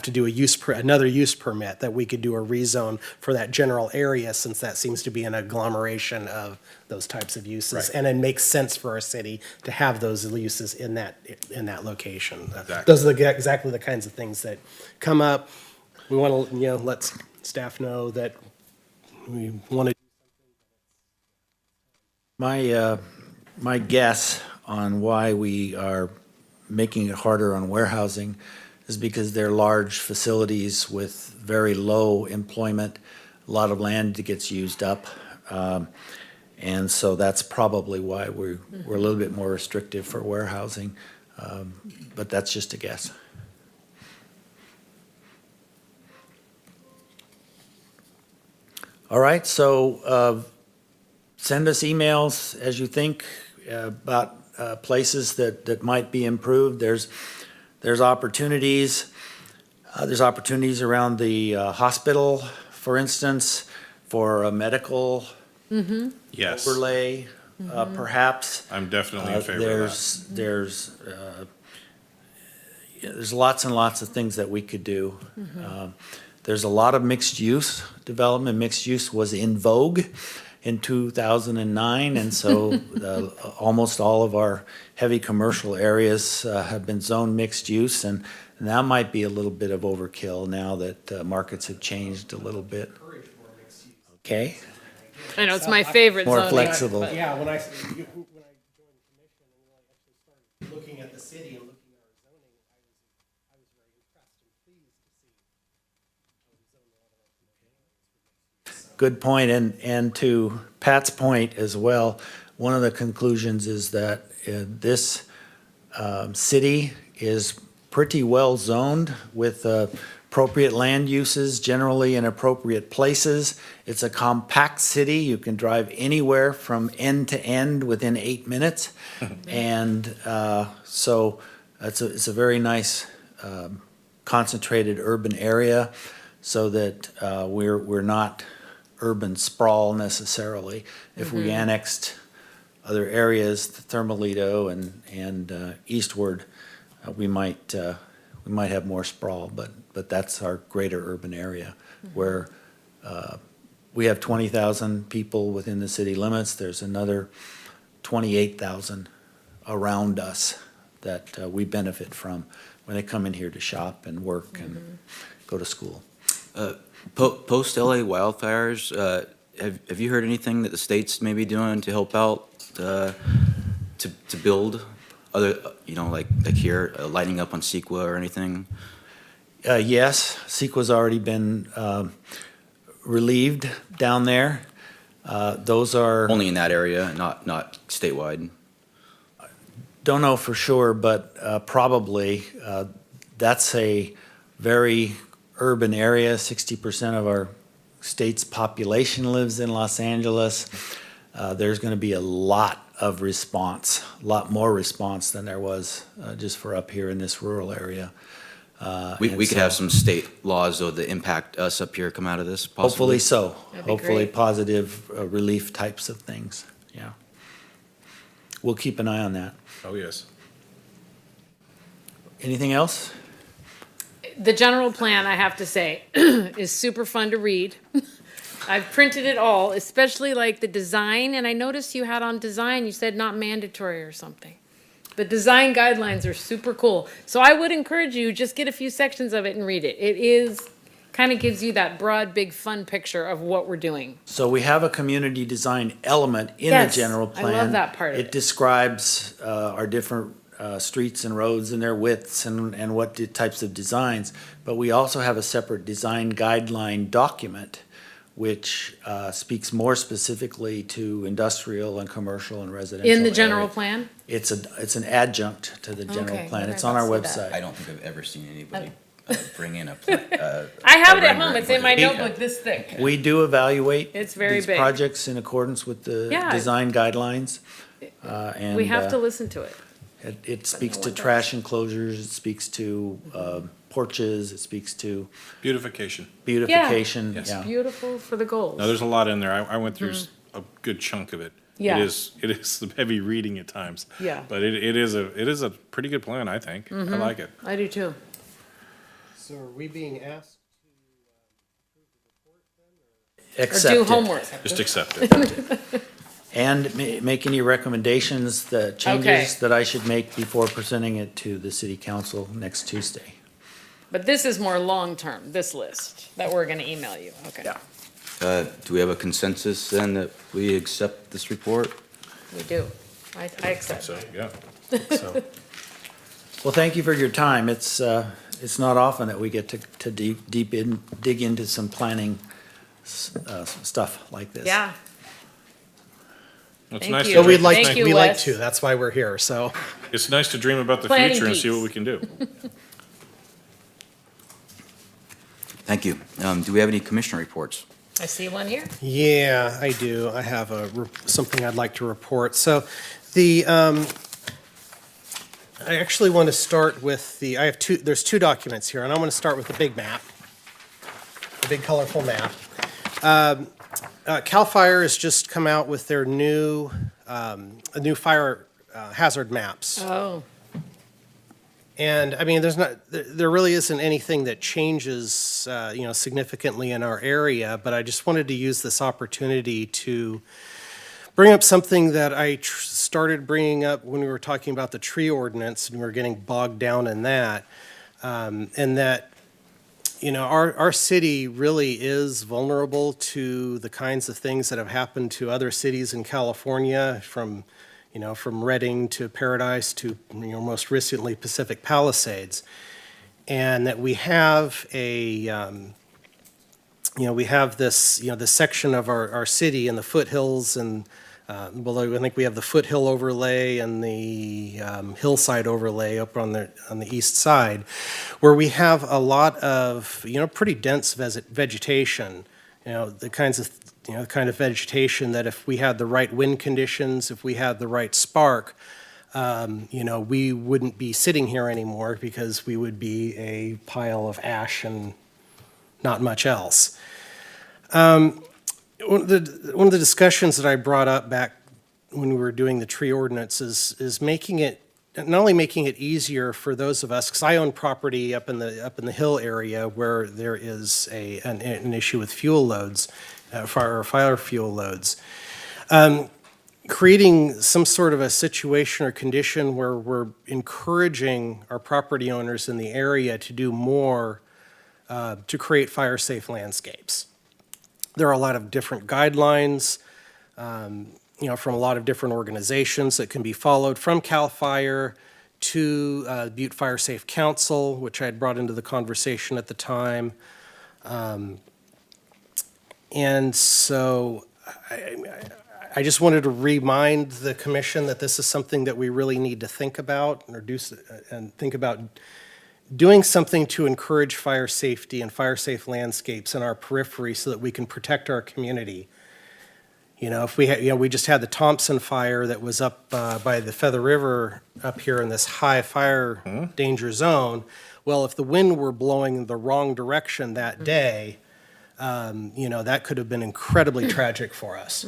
to do another use permit, that we could do a rezone for that general area, since that seems to be an agglomeration of those types of uses. Right. And it makes sense for our city to have those uses in that location. Exactly. Those are exactly the kinds of things that come up. We want to, let staff know that we want to. My guess on why we are making it harder on warehousing is because they're large facilities with very low employment, a lot of land that gets used up. And so that's probably why we're a little bit more restrictive for warehousing. But that's just a guess. All right, so send us emails as you think about places that might be improved. There's opportunities. There's opportunities around the hospital, for instance, for a medical Yes, overlay, perhaps. I'm definitely in favor of that. There's lots and lots of things that we could do. There's a lot of mixed use development. Mixed use was in vogue in 2009, and so almost all of our heavy commercial areas have been zoned mixed use, and that might be a little bit of overkill now that markets have changed a little bit. Okay, I know, it's my favorite More zoning, flexible. but- Yeah, when I joined the commission and we actually started looking at the city and looking at our zoning, I was very impressed and pleased to see. good point. And to Pat's point as well, one of the conclusions is that this city is pretty well zoned with appropriate land uses, generally in appropriate places. It's a compact city. You can drive anywhere from end to end within 8 minutes. And so it's a very nice concentrated urban area, so that we're not urban sprawl necessarily. If we annexed other areas, Thermalito and eastward, we might have more sprawl, but that's our greater urban area where we have 20,000 people within the city limits. There's another 28,000 around us that we benefit from when they come in here to shop and work and go to school. Post LA wildfires, have you heard anything that the state's maybe doing to help out, to build other, like here, lighting up on Sequa or anything? Yes, CEQA's already been relieved down there. Those are, Only in that area, not statewide? don't know for sure, but probably. That's a very urban area. 60% of our state's population lives in Los Angeles. There's going to be a lot of response, a lot more response than there was just for up here in this rural area. We And could have so- some state laws, though, that impact us up here come out of this, possibly? Hopefully so. That'd be Hopefully great. positive relief types of things, yeah. We'll keep an eye on that. Oh, yes. Anything else? The general plan, I have to say, is super fun to read. I've printed it all, especially like the design, and I noticed you had on design, you said not mandatory or something. The design guidelines are super cool. So I would encourage you, just get a few sections of it and read it. It is, kind of gives you that broad, big, fun picture of what we're doing. So we have a community design element in Yes, the general I plan. love that part of It it. describes our different streets and roads and their widths and what types of designs. But we also have a separate design guideline document which speaks more specifically to industrial and commercial and residential. In the general area. plan? It's an adjunct to the general Okay, plan. okay, It's on our let's see website. I don't think I've ever seen anybody bring in a. I have it at rendering home, it's in my for the- notebook this thick. We do evaluate It's very these big. projects in accordance with the Yeah. design guidelines. And We have to listen to it. it speaks to trash enclosures, it speaks to porches, it speaks to Beautification. beautification. Yes. Yeah. Beautiful for the goals. Now, there's a lot in there. I went through a good chunk of it. Yeah. It is some heavy reading at times. Yeah. But it is a pretty good plan, I think. I like it. I do too. So are we being asked? Or Accept do it. homework. Just accept it. And make any recommendations, the Okay. changes that I should make before presenting it to the city council next Tuesday. But this is more long-term, this list that we're gonna email you, okay? Yeah. Do we have a consensus then that we accept this report? We do. I accept. So, yeah. Well, thank you for your time. It's not often that we get to dig into some planning stuff like this. Yeah, It's Thank nice you. to Well, we'd dream- like, Thank you, we like Wes. to, that's why we're here, so. It's nice to dream about the Planning future and see peeps. what we can do. Thank you. Do we have any commissioner reports? I see one here. Yeah, I do. I have something I'd like to report. So I actually want to start with there's two documents here, and I want to start with the big map, the big colorful map. CAL FIRE has just come out with their new fire hazard maps. Oh, And, I mean, there really isn't anything that changes, significantly in our area, but I just wanted to use this opportunity to bring up something that I started bringing up when we were talking about the tree ordinance, and we were getting bogged down in that. And that, our city really is vulnerable to the kinds of things that have happened to other cities in California, from Redding to Paradise to, most recently Pacific Palisades. And that we have we have this, this section of our city in the foothills and, I think we have the foothill overlay and the hillside overlay up on the east side, where we have a lot of, pretty dense vegetation, the kind of vegetation that if we had the right wind conditions, if we had the right spark, we wouldn't be sitting here anymore because we would be a pile of ash and not much else. One of the discussions that I brought up back when we were doing the tree ordinance is not only making it easier for those of us, because I own property up in the hill area where there is an issue with fuel loads, fire fuel loads. Creating some sort of a situation or condition where we're encouraging our property owners in the area to do more to create fire-safe landscapes. There are a lot of different guidelines, from a lot of different organizations that can be followed, from CAL FIRE to Butte Fire Safe Council, which I had brought into the conversation at the time. And so I just wanted to remind the commission that this is something that we really need to think about and think about doing something to encourage fire safety and fire-safe landscapes in our periphery so that we can protect our community. If we just had the Thompson fire that was up by the Feather River up here in this high fire danger zone. Well, if the wind were blowing in the wrong direction that day, that could have been incredibly tragic for us.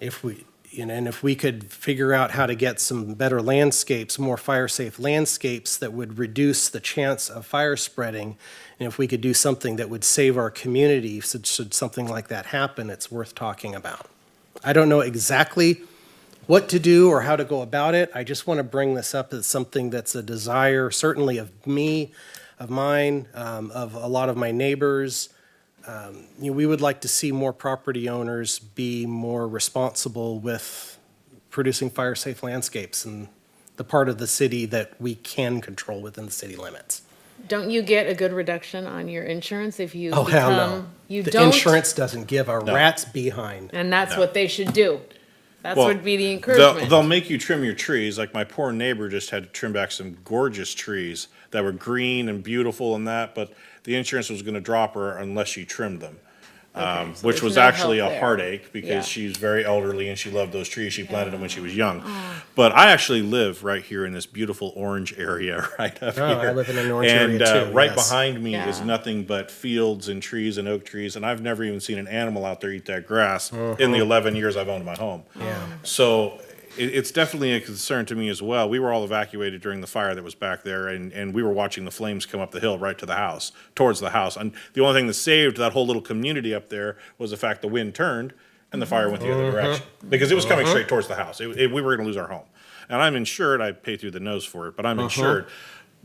If we, and if we could figure out how to get some better landscapes, more fire-safe landscapes that would reduce the chance of fire spreading, and if we could do something that would save our community, should something like that happen, it's worth talking about. I don't know exactly what to do or how to go about it. I just want to bring this up as something that's a desire, certainly of me, of mine, of a lot of my neighbors. We would like to see more property owners be more responsible with producing fire-safe landscapes in the part of the city that we can control within the city limits. Don't you get a good reduction on your insurance if you Oh, hell no. become, you The don't? insurance doesn't give a rat's behind. And that's No. what they should do. That's Well, would be the They'll encouragement. make you trim your trees. Like my poor neighbor just had to trim back some gorgeous trees that were green and beautiful and that, but the insurance was gonna drop her unless she trimmed them. so Which there's was no actually help a there. heartache Yeah. because she's very elderly and she loved those trees. She planted them when she was young. But I actually live right here in this beautiful orange area right up Oh, here. I live in an orange And area too, right yes. behind me is Yeah. nothing but fields and trees and oak trees. And I've never even seen an animal out there eat that grass in Uh-huh. the 11 years I've owned my home. Yeah. So it's definitely a concern to me as well. We were all evacuated during the fire that was back there, and we were watching the flames come up the hill right to the house, towards the house. And the only thing that saved that whole little community up there was the fact the wind turned and the fire went the other direction. Because it was coming straight towards the house. We were gonna lose our home. And I'm insured, I pay through the nose for it, but I'm insured.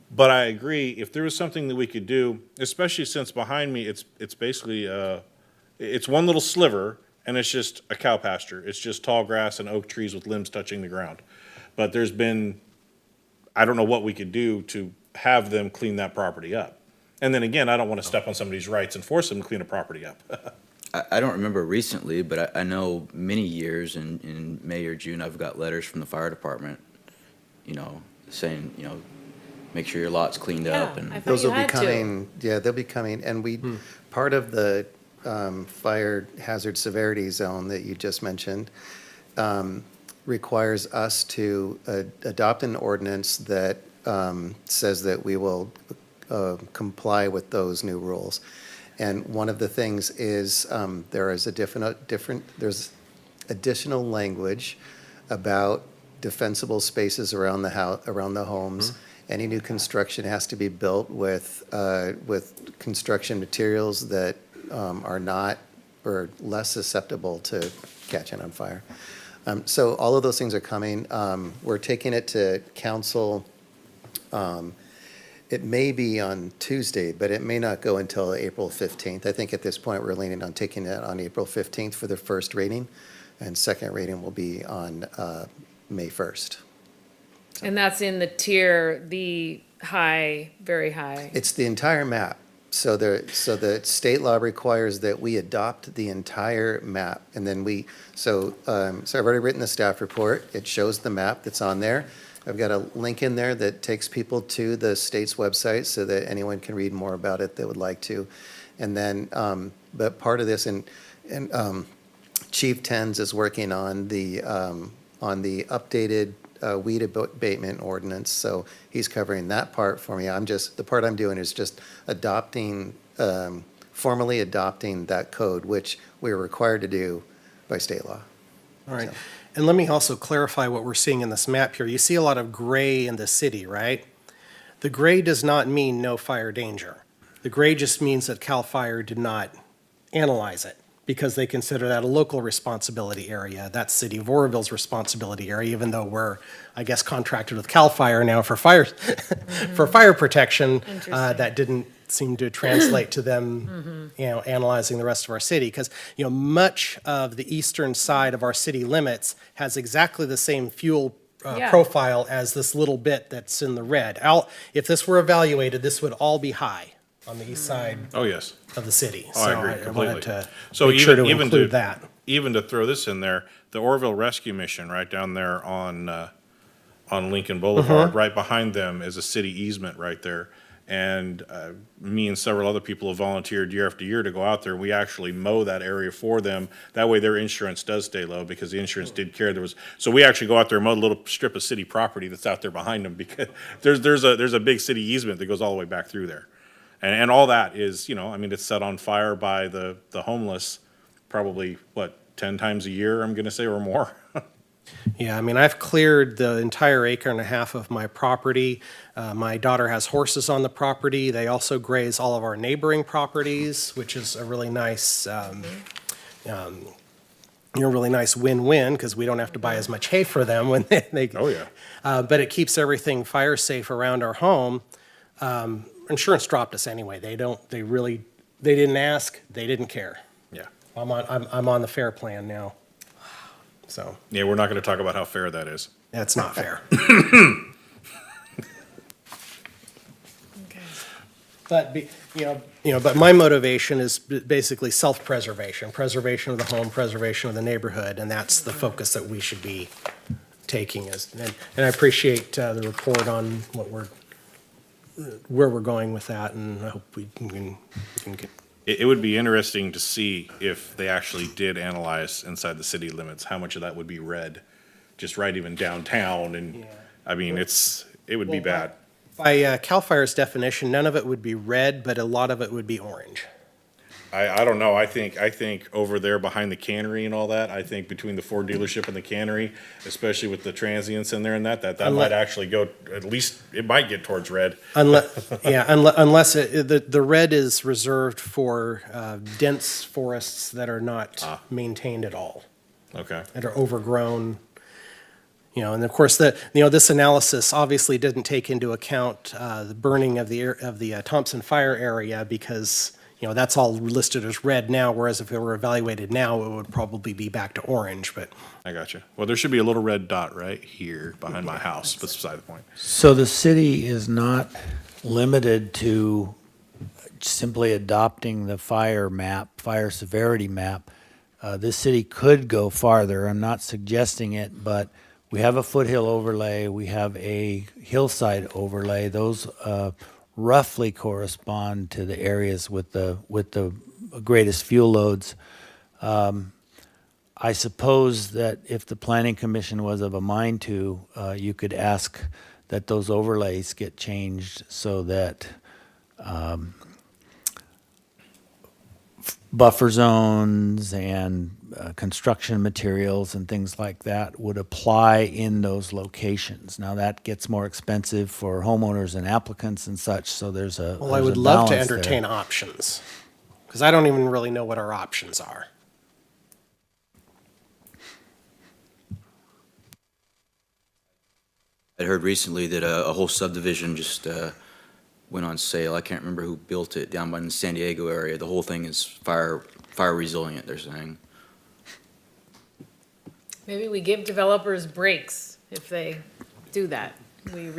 But I agree, if there was something that we could do, especially since behind me, it's basically, it's one little sliver, and it's just a cow pasture. It's just tall grass and oak trees with limbs touching the ground. But there's been, I don't know what we could do to have them clean that property up. And then again, I don't want to step on somebody's rights and force them to clean a property up. I don't remember recently, but I know many years in May or June, I've got letters from the fire department, saying, make sure your lot's cleaned up. Yeah, And I thought Those you will be had to. coming, yeah, they'll be coming, and part of the fire hazard severity zone that you just mentioned requires us to adopt an ordinance that says that we will comply with those new rules. And one of the things is, there is there's additional language about defensible spaces around around the homes. Any new construction has to be built with construction materials that are not or less susceptible to catching on fire. So all of those things are coming. We're taking it to council. It may be on Tuesday, but it may not go until April 15th. I think at this point, we're leaning on taking it on April 15th for the first reading, and second reading will be on May 1st. And that's in the tier, the high, very high. It's the entire map. So the state law requires that we adopt the entire map, and then so I've already written the staff report. It shows the map that's on there. I've got a link in there that takes people to the state's website so that anyone can read more about it that would like to. And then, but part of this, and Chief Tens is working on the updated weed abatement ordinance, so he's covering that part for me. The part I'm doing is just adopting, formally adopting that code, which we're required to do by state law. All right. And let me also clarify what we're seeing in this map here. You see a lot of gray in the city, right? The gray does not mean no fire danger. The gray just means that CAL FIRE did not analyze it because they consider that a local responsibility area. That's City of Oroville's responsibility area, even though we're, I guess, contracted with CAL FIRE now for fire, for fire protection. That didn't seem to translate to them, analyzing the rest of our city. Because, much of the eastern side of our city limits has exactly the same fuel Yeah. profile as this little bit that's in the red. If this were evaluated, this would all be high on the east side Oh, yes. of the city. Oh, I agree wanted completely. to So make sure to even include to- that. Even to throw this in there, the Orville Rescue Mission right down there on Lincoln Boulevard, right behind them is a city easement right there. And me and several other people have volunteered year after year to go out there. We actually mow that area for them. That way their insurance does stay low because the insurance did care. So we actually go out there and mow a little strip of city property that's out there behind them because there's a big city easement that goes all the way back through there. And all that is, it's set on fire by the homeless probably, 10 times a year, I'm going to say, or more. Yeah, I mean, I've cleared the entire acre and a half of my property. My daughter has horses on the property. They also graze all of our neighboring properties, which is a really nice, really nice win-win, because we don't have to buy as much hay for them when they. Oh, yeah. But it keeps everything fire safe around our home. Insurance dropped us anyway. They didn't ask, they didn't care. Yeah. I'm on the fair plan now. So, Yeah, we're not going to talk about how fair that is. that's not fair. But, but my motivation is basically self-preservation, preservation of the home, preservation of the neighborhood, and that's the focus that we should be taking. And I appreciate the report on where we're going with that, and I hope we can get. It would be interesting to see if they actually did analyze inside the city limits, how much of that would be red, just right even downtown, and, I mean, it would be bad. By CAL FIRE's definition, none of it would be red, but a lot of it would be orange. I don't know, I think over there behind the cannery and all that, I think between the Ford dealership and the cannery, especially with the transients in there and that might actually go, at least, it might get towards red. Unless the red is reserved for dense forests that are not maintained at all, Okay. that are overgrown. And of course, this analysis obviously didn't take into account the burning of the Thompson Fire area, because that's all listed as red now, whereas if it were evaluated now, it would probably be back to orange, but. I got you. Well, there should be a little red dot right here behind my house, but that's beside the point. So the city is not limited to simply adopting the fire severity map. This city could go farther. I'm not suggesting it, but we have a foothill overlay, we have a hillside overlay. Those roughly correspond to the areas with the greatest fuel loads. I suppose that if the planning commission was of a mind to, you could ask that those overlays get changed so that buffer zones and construction materials and things like that would apply in those locations. Now, that gets more expensive for homeowners and applicants and such, so there's a Well, I would love to balance there. entertain options, because I don't even really know what our options are. I heard recently that a whole subdivision just went on sale. I can't remember who built it, down by the San Diego area. The whole thing is fire resilient, they're saying. Maybe we give developers breaks if they do that. We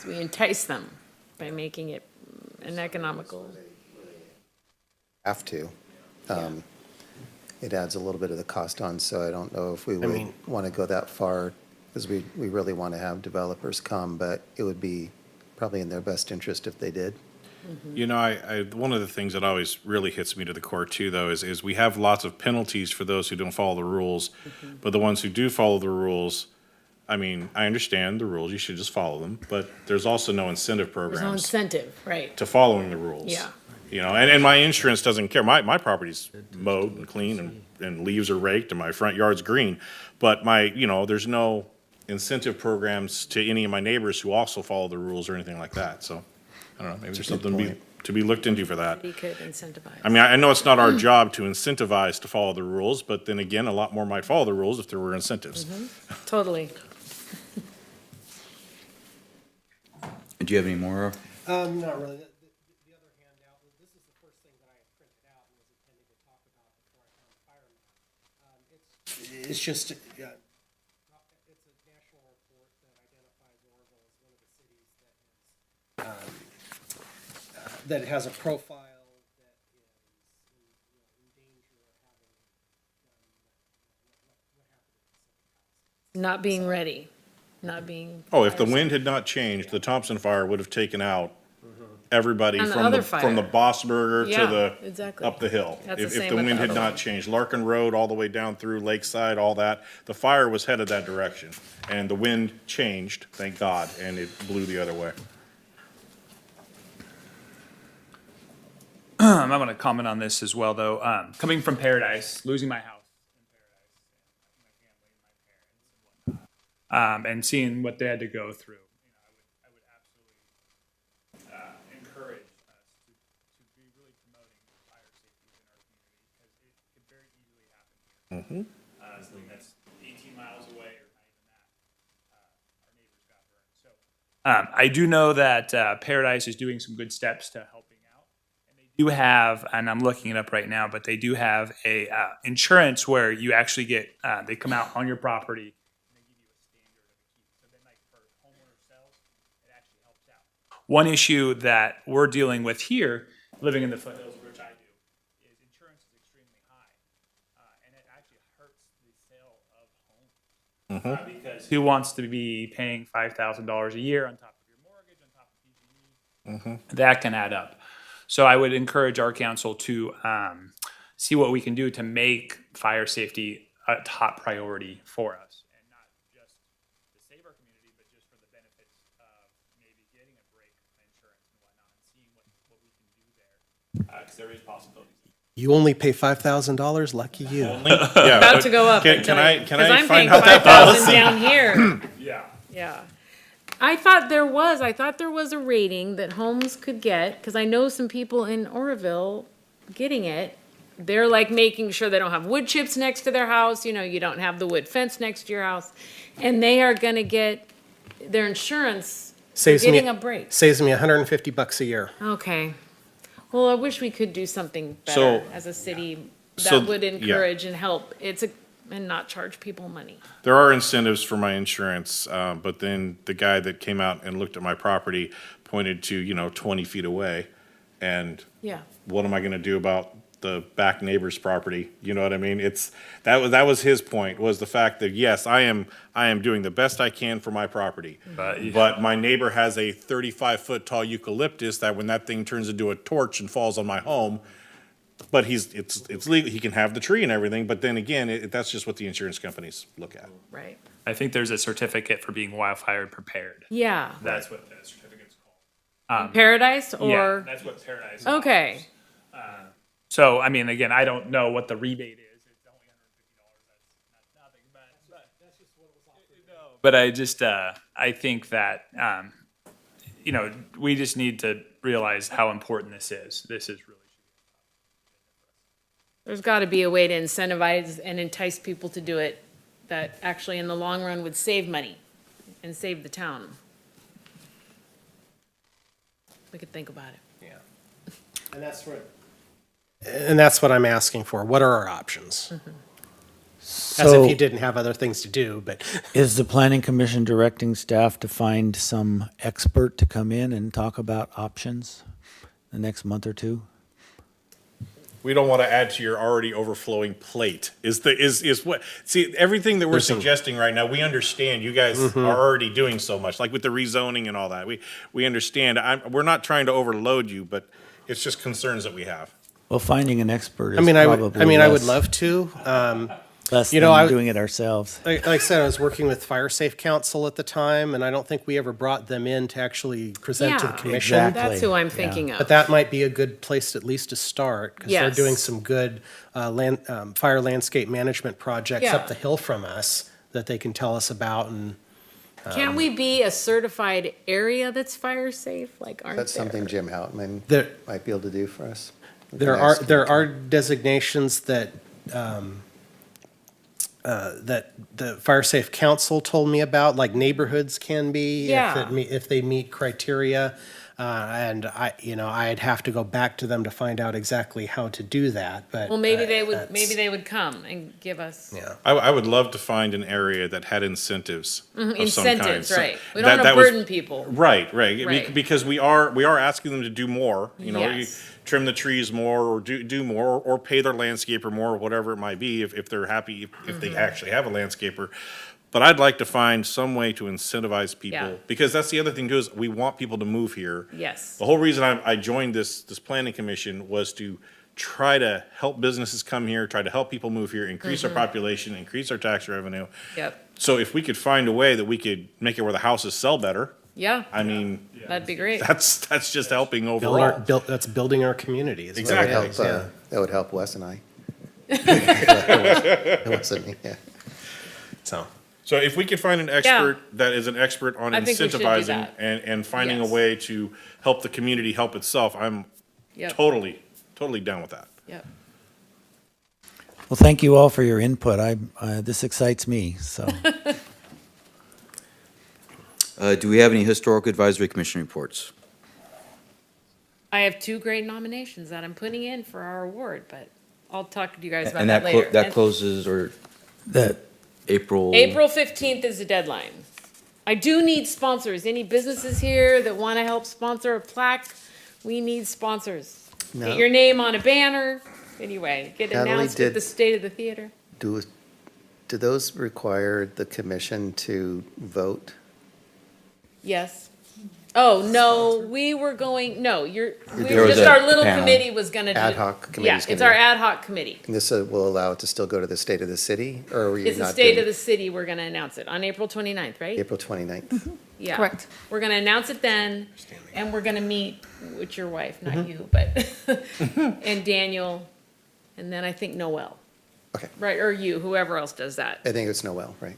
entice them by making it an economical. Have to. It adds a little bit of the cost on, so I don't know if we would want to go that far, because we really want to have developers come, but it would be probably in their best interest if they did. You know, I one of the things that always really hits me to the core too, though, is we have lots of penalties for those who don't follow the rules, but the ones who do follow the rules, I mean, I understand the rules, you should just follow them, but there's also no incentive There's no programs incentive, right? to following the rules. Yeah. You know, and my insurance doesn't care. My property's mowed and clean and leaves are raked and my front yard's green, but there's no incentive programs to any of my neighbors who also follow the rules or anything like that, so. I don't know, maybe there's something to be looked into for that. We could incentivize. I mean, I know it's not our job to incentivize to follow the rules, but then again, a lot more might follow the rules if there were incentives. Totally. Do you have any more? Not really. The other handout, this is the first thing that I had printed out and was intending to talk about before I found the fire map. It's just, it's a national report that identifies Oroville as one of the cities that has a profile that is in danger of having what happened. Not being ready, not being. Oh, if the wind had not changed, the Thompson fire would have taken out everybody And the from other the fire. Bosberger Yeah, to exactly. up the hill. That's the If same the with wind the had other not one. changed, Larkin Road all the way down through Lakeside, all that, the fire was headed that direction. And the wind changed, thank God, and it blew the other way. I want to comment on this as well, though. Coming from Paradise, losing my house in Paradise, and my family and my parents and and seeing what they had to go through. I would absolutely encourage us to be really promoting fire safety in our community because it could very easily happen here. Something that's 18 miles away or not even that, our neighbors got burned. So I do know that Paradise is doing some good steps to helping out. And they do have, and I'm looking it up right now, but they do have a insurance where you actually get, they come out on your property and they give you a standard of a key. So then like for homeowner sales, it actually helps out. One issue that we're dealing with here, living in the foothills, which I do, is insurance is extremely high. And it actually hurts the sale of homes. Because who wants to be paying $5,000 a year on top of your mortgage, on top of PG&E? That can add up. So I would encourage our council to see what we can do to make fire safety a top priority for us. And not just to save our community, but just for the benefits of maybe getting a break on insurance and whatnot and seeing what we can do there. Because there is possibilities. You only pay $5,000? Lucky you. Yeah, About but to go up. Can I Because I'm paying find out that 5,000 policy? down here. Yeah. Yeah. I thought there was a rating that homes could get, because I know some people in Oroville getting it. They're like making sure they don't have wood chips next to their house, you don't have the wood fence next to your house. And they are gonna get their insurance, Saves getting me a break. Saves me $150 a year. Okay. Well, I wish we could do something So- better as a city so, that would yeah. encourage and help. And not charge people money. There are incentives for my insurance, but then the guy that came out and looked at my property pointed to, 20 feet away. And Yeah. what am I gonna do about the back neighbor's property? You know what I mean? That was his point, was the fact that, yes, I am doing the best I can for my property. But my neighbor has a 35-foot tall eucalyptus that when that thing turns into a torch and falls on my home, but it's legal, he can have the tree and everything, but then again, that's just what the insurance companies look at. Right. I think there's a certificate for being wildfire prepared. Yeah. That's what that certificate's called. Paradise Yeah, or? that's what Paradise. Okay. So, I mean, again, I don't know what the rebate is. It's only $150. That's not nothing, but that's just what was offered. But I just, I think that, we just need to realize how important this is. This is really. There's got to be a way to incentivize and entice people to do it that actually in the long run would save money and save the town. We could think about it. Yeah. And that's what I'm asking for. What are our options? As if you didn't have other things to do, but Is the planning commission directing staff to find some expert to come in and talk about options the next month or two? We don't want to add to your already overflowing plate, is what, see, everything that we're suggesting right now, we understand you guys are already doing so much, like with the rezoning and all that. We understand. We're not trying to overload you, but it's just concerns that we have. Well, finding an expert is I would less- love to. less you than know, I- doing it ourselves. Like I said, I was working with Fire Safe Council at the time, and I don't think we ever brought them in to actually present to the Yeah, commission. exactly. That's who I'm Yeah. thinking But of. that might be a good place at least to start, because they're Yes. doing some good fire landscape management projects Yeah. up the hill from us that they can tell us about. And Can we be a certified area that's fire safe? Like, aren't That's something there? Jim Houtman There- might be able to do for us. there are designations that that the Fire Safe Council told me about, like neighborhoods can be Yeah. if they meet criteria. And I'd have to go back to them to find out exactly how to do that, but. Well, maybe they that's- would come and give us Yeah. I would love to find an area that had incentives of some kind. incentives, So right? We don't want to that was- burden people. Right. Right. Because we are asking them to do more, Yes. trim the trees more or do more or pay their landscaper more or whatever it might be if they're happy, if they actually have a landscaper. But I'd like to find some way to incentivize people, Yeah. because that's the other thing too, is we want people to move here. Yes. The whole reason I joined this planning commission was to try to help businesses come here, try to help people move here, increase our population, increase our tax revenue. Yep. So if we could find a way that we could make it where the houses sell better, Yeah, I mean, that'd be great. that's just helping overall. That's building our community. is what it Exactly. is, That would help Wes and I. Wes and me, yeah. So, So if we could find an expert that is an expert on I think we should do incentivizing that. and finding a Yes. way to help the community help itself, I'm Yep. totally down with that. Yep. Well, thank you all for your input. This excites me, so. Do we have any Historical Advisory Commission reports? I have 2 great nominations that I'm putting in for our award, but I'll talk to you guys about And that later. that And closes, or That, April? April 15th is the deadline. I do need sponsors. Any businesses here that want to help sponsor a plaque? We need sponsors. No. Get your name on a banner. Anyway, get Natalie, announced at did- the State of the Theater. Do those require the commission to vote? Yes. Oh, no, we were going, no, we There were was just, a our little panel. committee was gonna do. Ad hoc Yeah, committee's it's gonna our do- ad hoc committee. And this will allow it to still go to the state of the city, or are you It's the not State doing of the City, we're gonna announce it on April 29th, right? April 29th? Yeah. Correct. We're gonna announce it then, and we're gonna meet with your wife, not Mm-hmm. you, but, and Daniel, and then I think Noel. Okay. Right, or you, whoever else does that. I think it's Noel, right?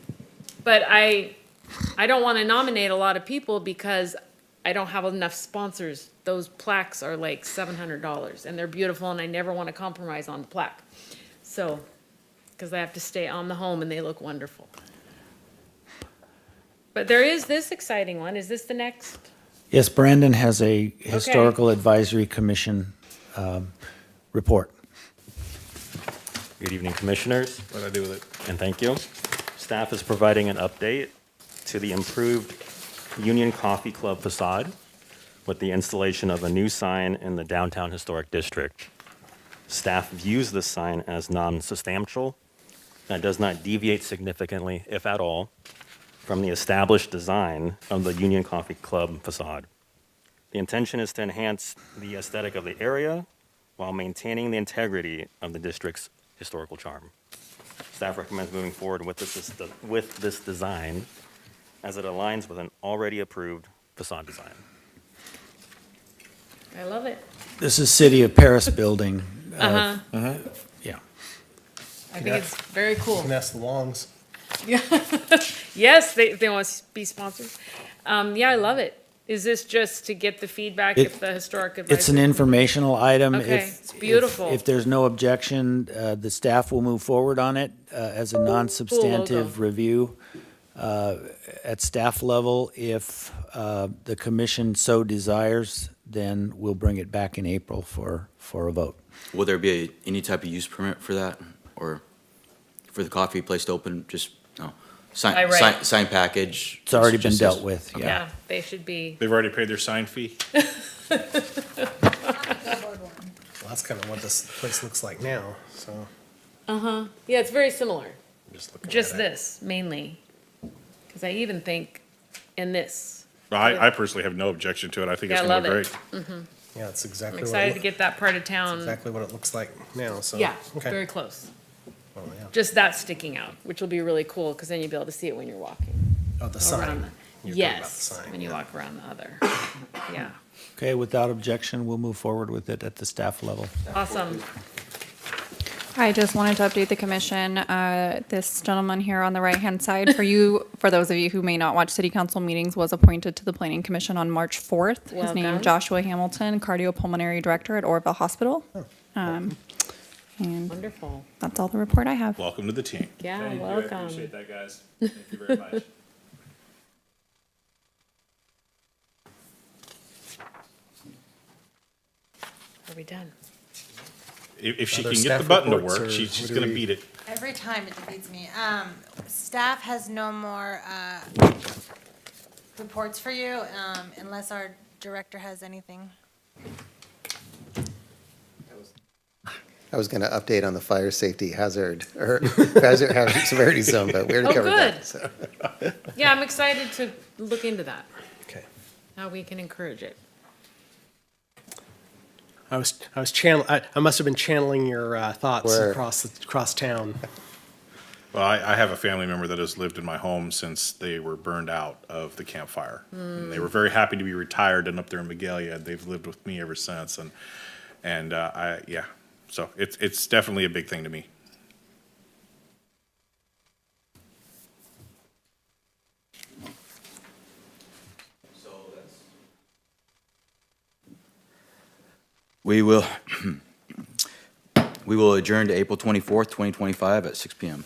But I don't wanna nominate a lot of people because I don't have enough sponsors. Those plaques are like $700, and they're beautiful, and I never wanna compromise on the plaque. So, cause I have to stay on the home, and they look wonderful. But there is this exciting one. Is this the next? yes, Brandon has a Historical Advisory Commission report. Good evening, Commissioners, What'd I do with it? and thank you. Staff is providing an update to the improved Union Coffee Club facade with the installation of a new sign in the downtown historic district. Staff views this sign as non-substantial and does not deviate significantly, if at all, from the established design of the Union Coffee Club facade. The intention is to enhance the aesthetic of the area while maintaining the integrity of the district's historical charm. Staff recommends moving forward with this design as it aligns with an already approved facade design. I love it. This is City of Paris building. Uh-huh. Yeah. I think it's very cool. And that's the Longs. Yes, they want to be sponsors. Yeah, I love it. Is this just to get the feedback It- if the historic It's an advisory? informational item. Okay, it's beautiful. If there's no objection, the staff will move forward on it as a non-substantive review at staff level. If the commission so desires, then we'll bring it back in April for a vote. Will there be any type of use permit for that, or for the coffee place to open, just, no? By right. Sign package? It's already been just dealt this- with, yeah. Yeah, they should be. They've already paid their sign fee? Well, that's kind of what this place looks like now, so. Uh-huh. Yeah, it's very similar. Just looking Just at it. this, mainly. Because I even think in this. Well, I personally have no objection to it. I think it's Yeah, I gonna look love great. it. Yeah, it's I'm exactly what excited it to get that part of town. exactly what it looks like now, so. Yeah, Okay. very close. Oh, yeah. Just that sticking out, which will be really cool because then you'll be able to see it when you're walking. Oh, the around sign. the- You're talking about the Yes, sign, when you yeah. walk around the other. Yeah, Okay, without objection, we'll move forward with it at the staff level. awesome. I just wanted to update the commission. This gentleman here on the right-hand side, for those of you who may not watch city council meetings, was appointed to the planning commission on March 4th. His Welcome. name, Joshua Hamilton, cardiopulmonary director at Orville Hospital. And Wonderful. that's all the report I have. Welcome to the team. Yeah, welcome. that, guys. Thank you very much. Are we done? If she Other can get the staff button to reports, work, or she's what do gonna we- beat it. Every time it defeats me. Staff has no more reports for you, unless our director has anything. I was going to update on the fire safety hazard, or hazard severity zone, but we already Oh, covered good. that. So. Yeah, I'm excited to look into that, Okay. how we can encourage it. I must have been channeling your thoughts Where? across town. Well, I have a family member that has lived in my home since they were burned out of the campfire. And they were very happy to be retired and up there in Magalia. They've lived with me ever since, yeah. So it's definitely a big thing to me. We will, we will adjourn to April 24th, 2025 at 6 PM.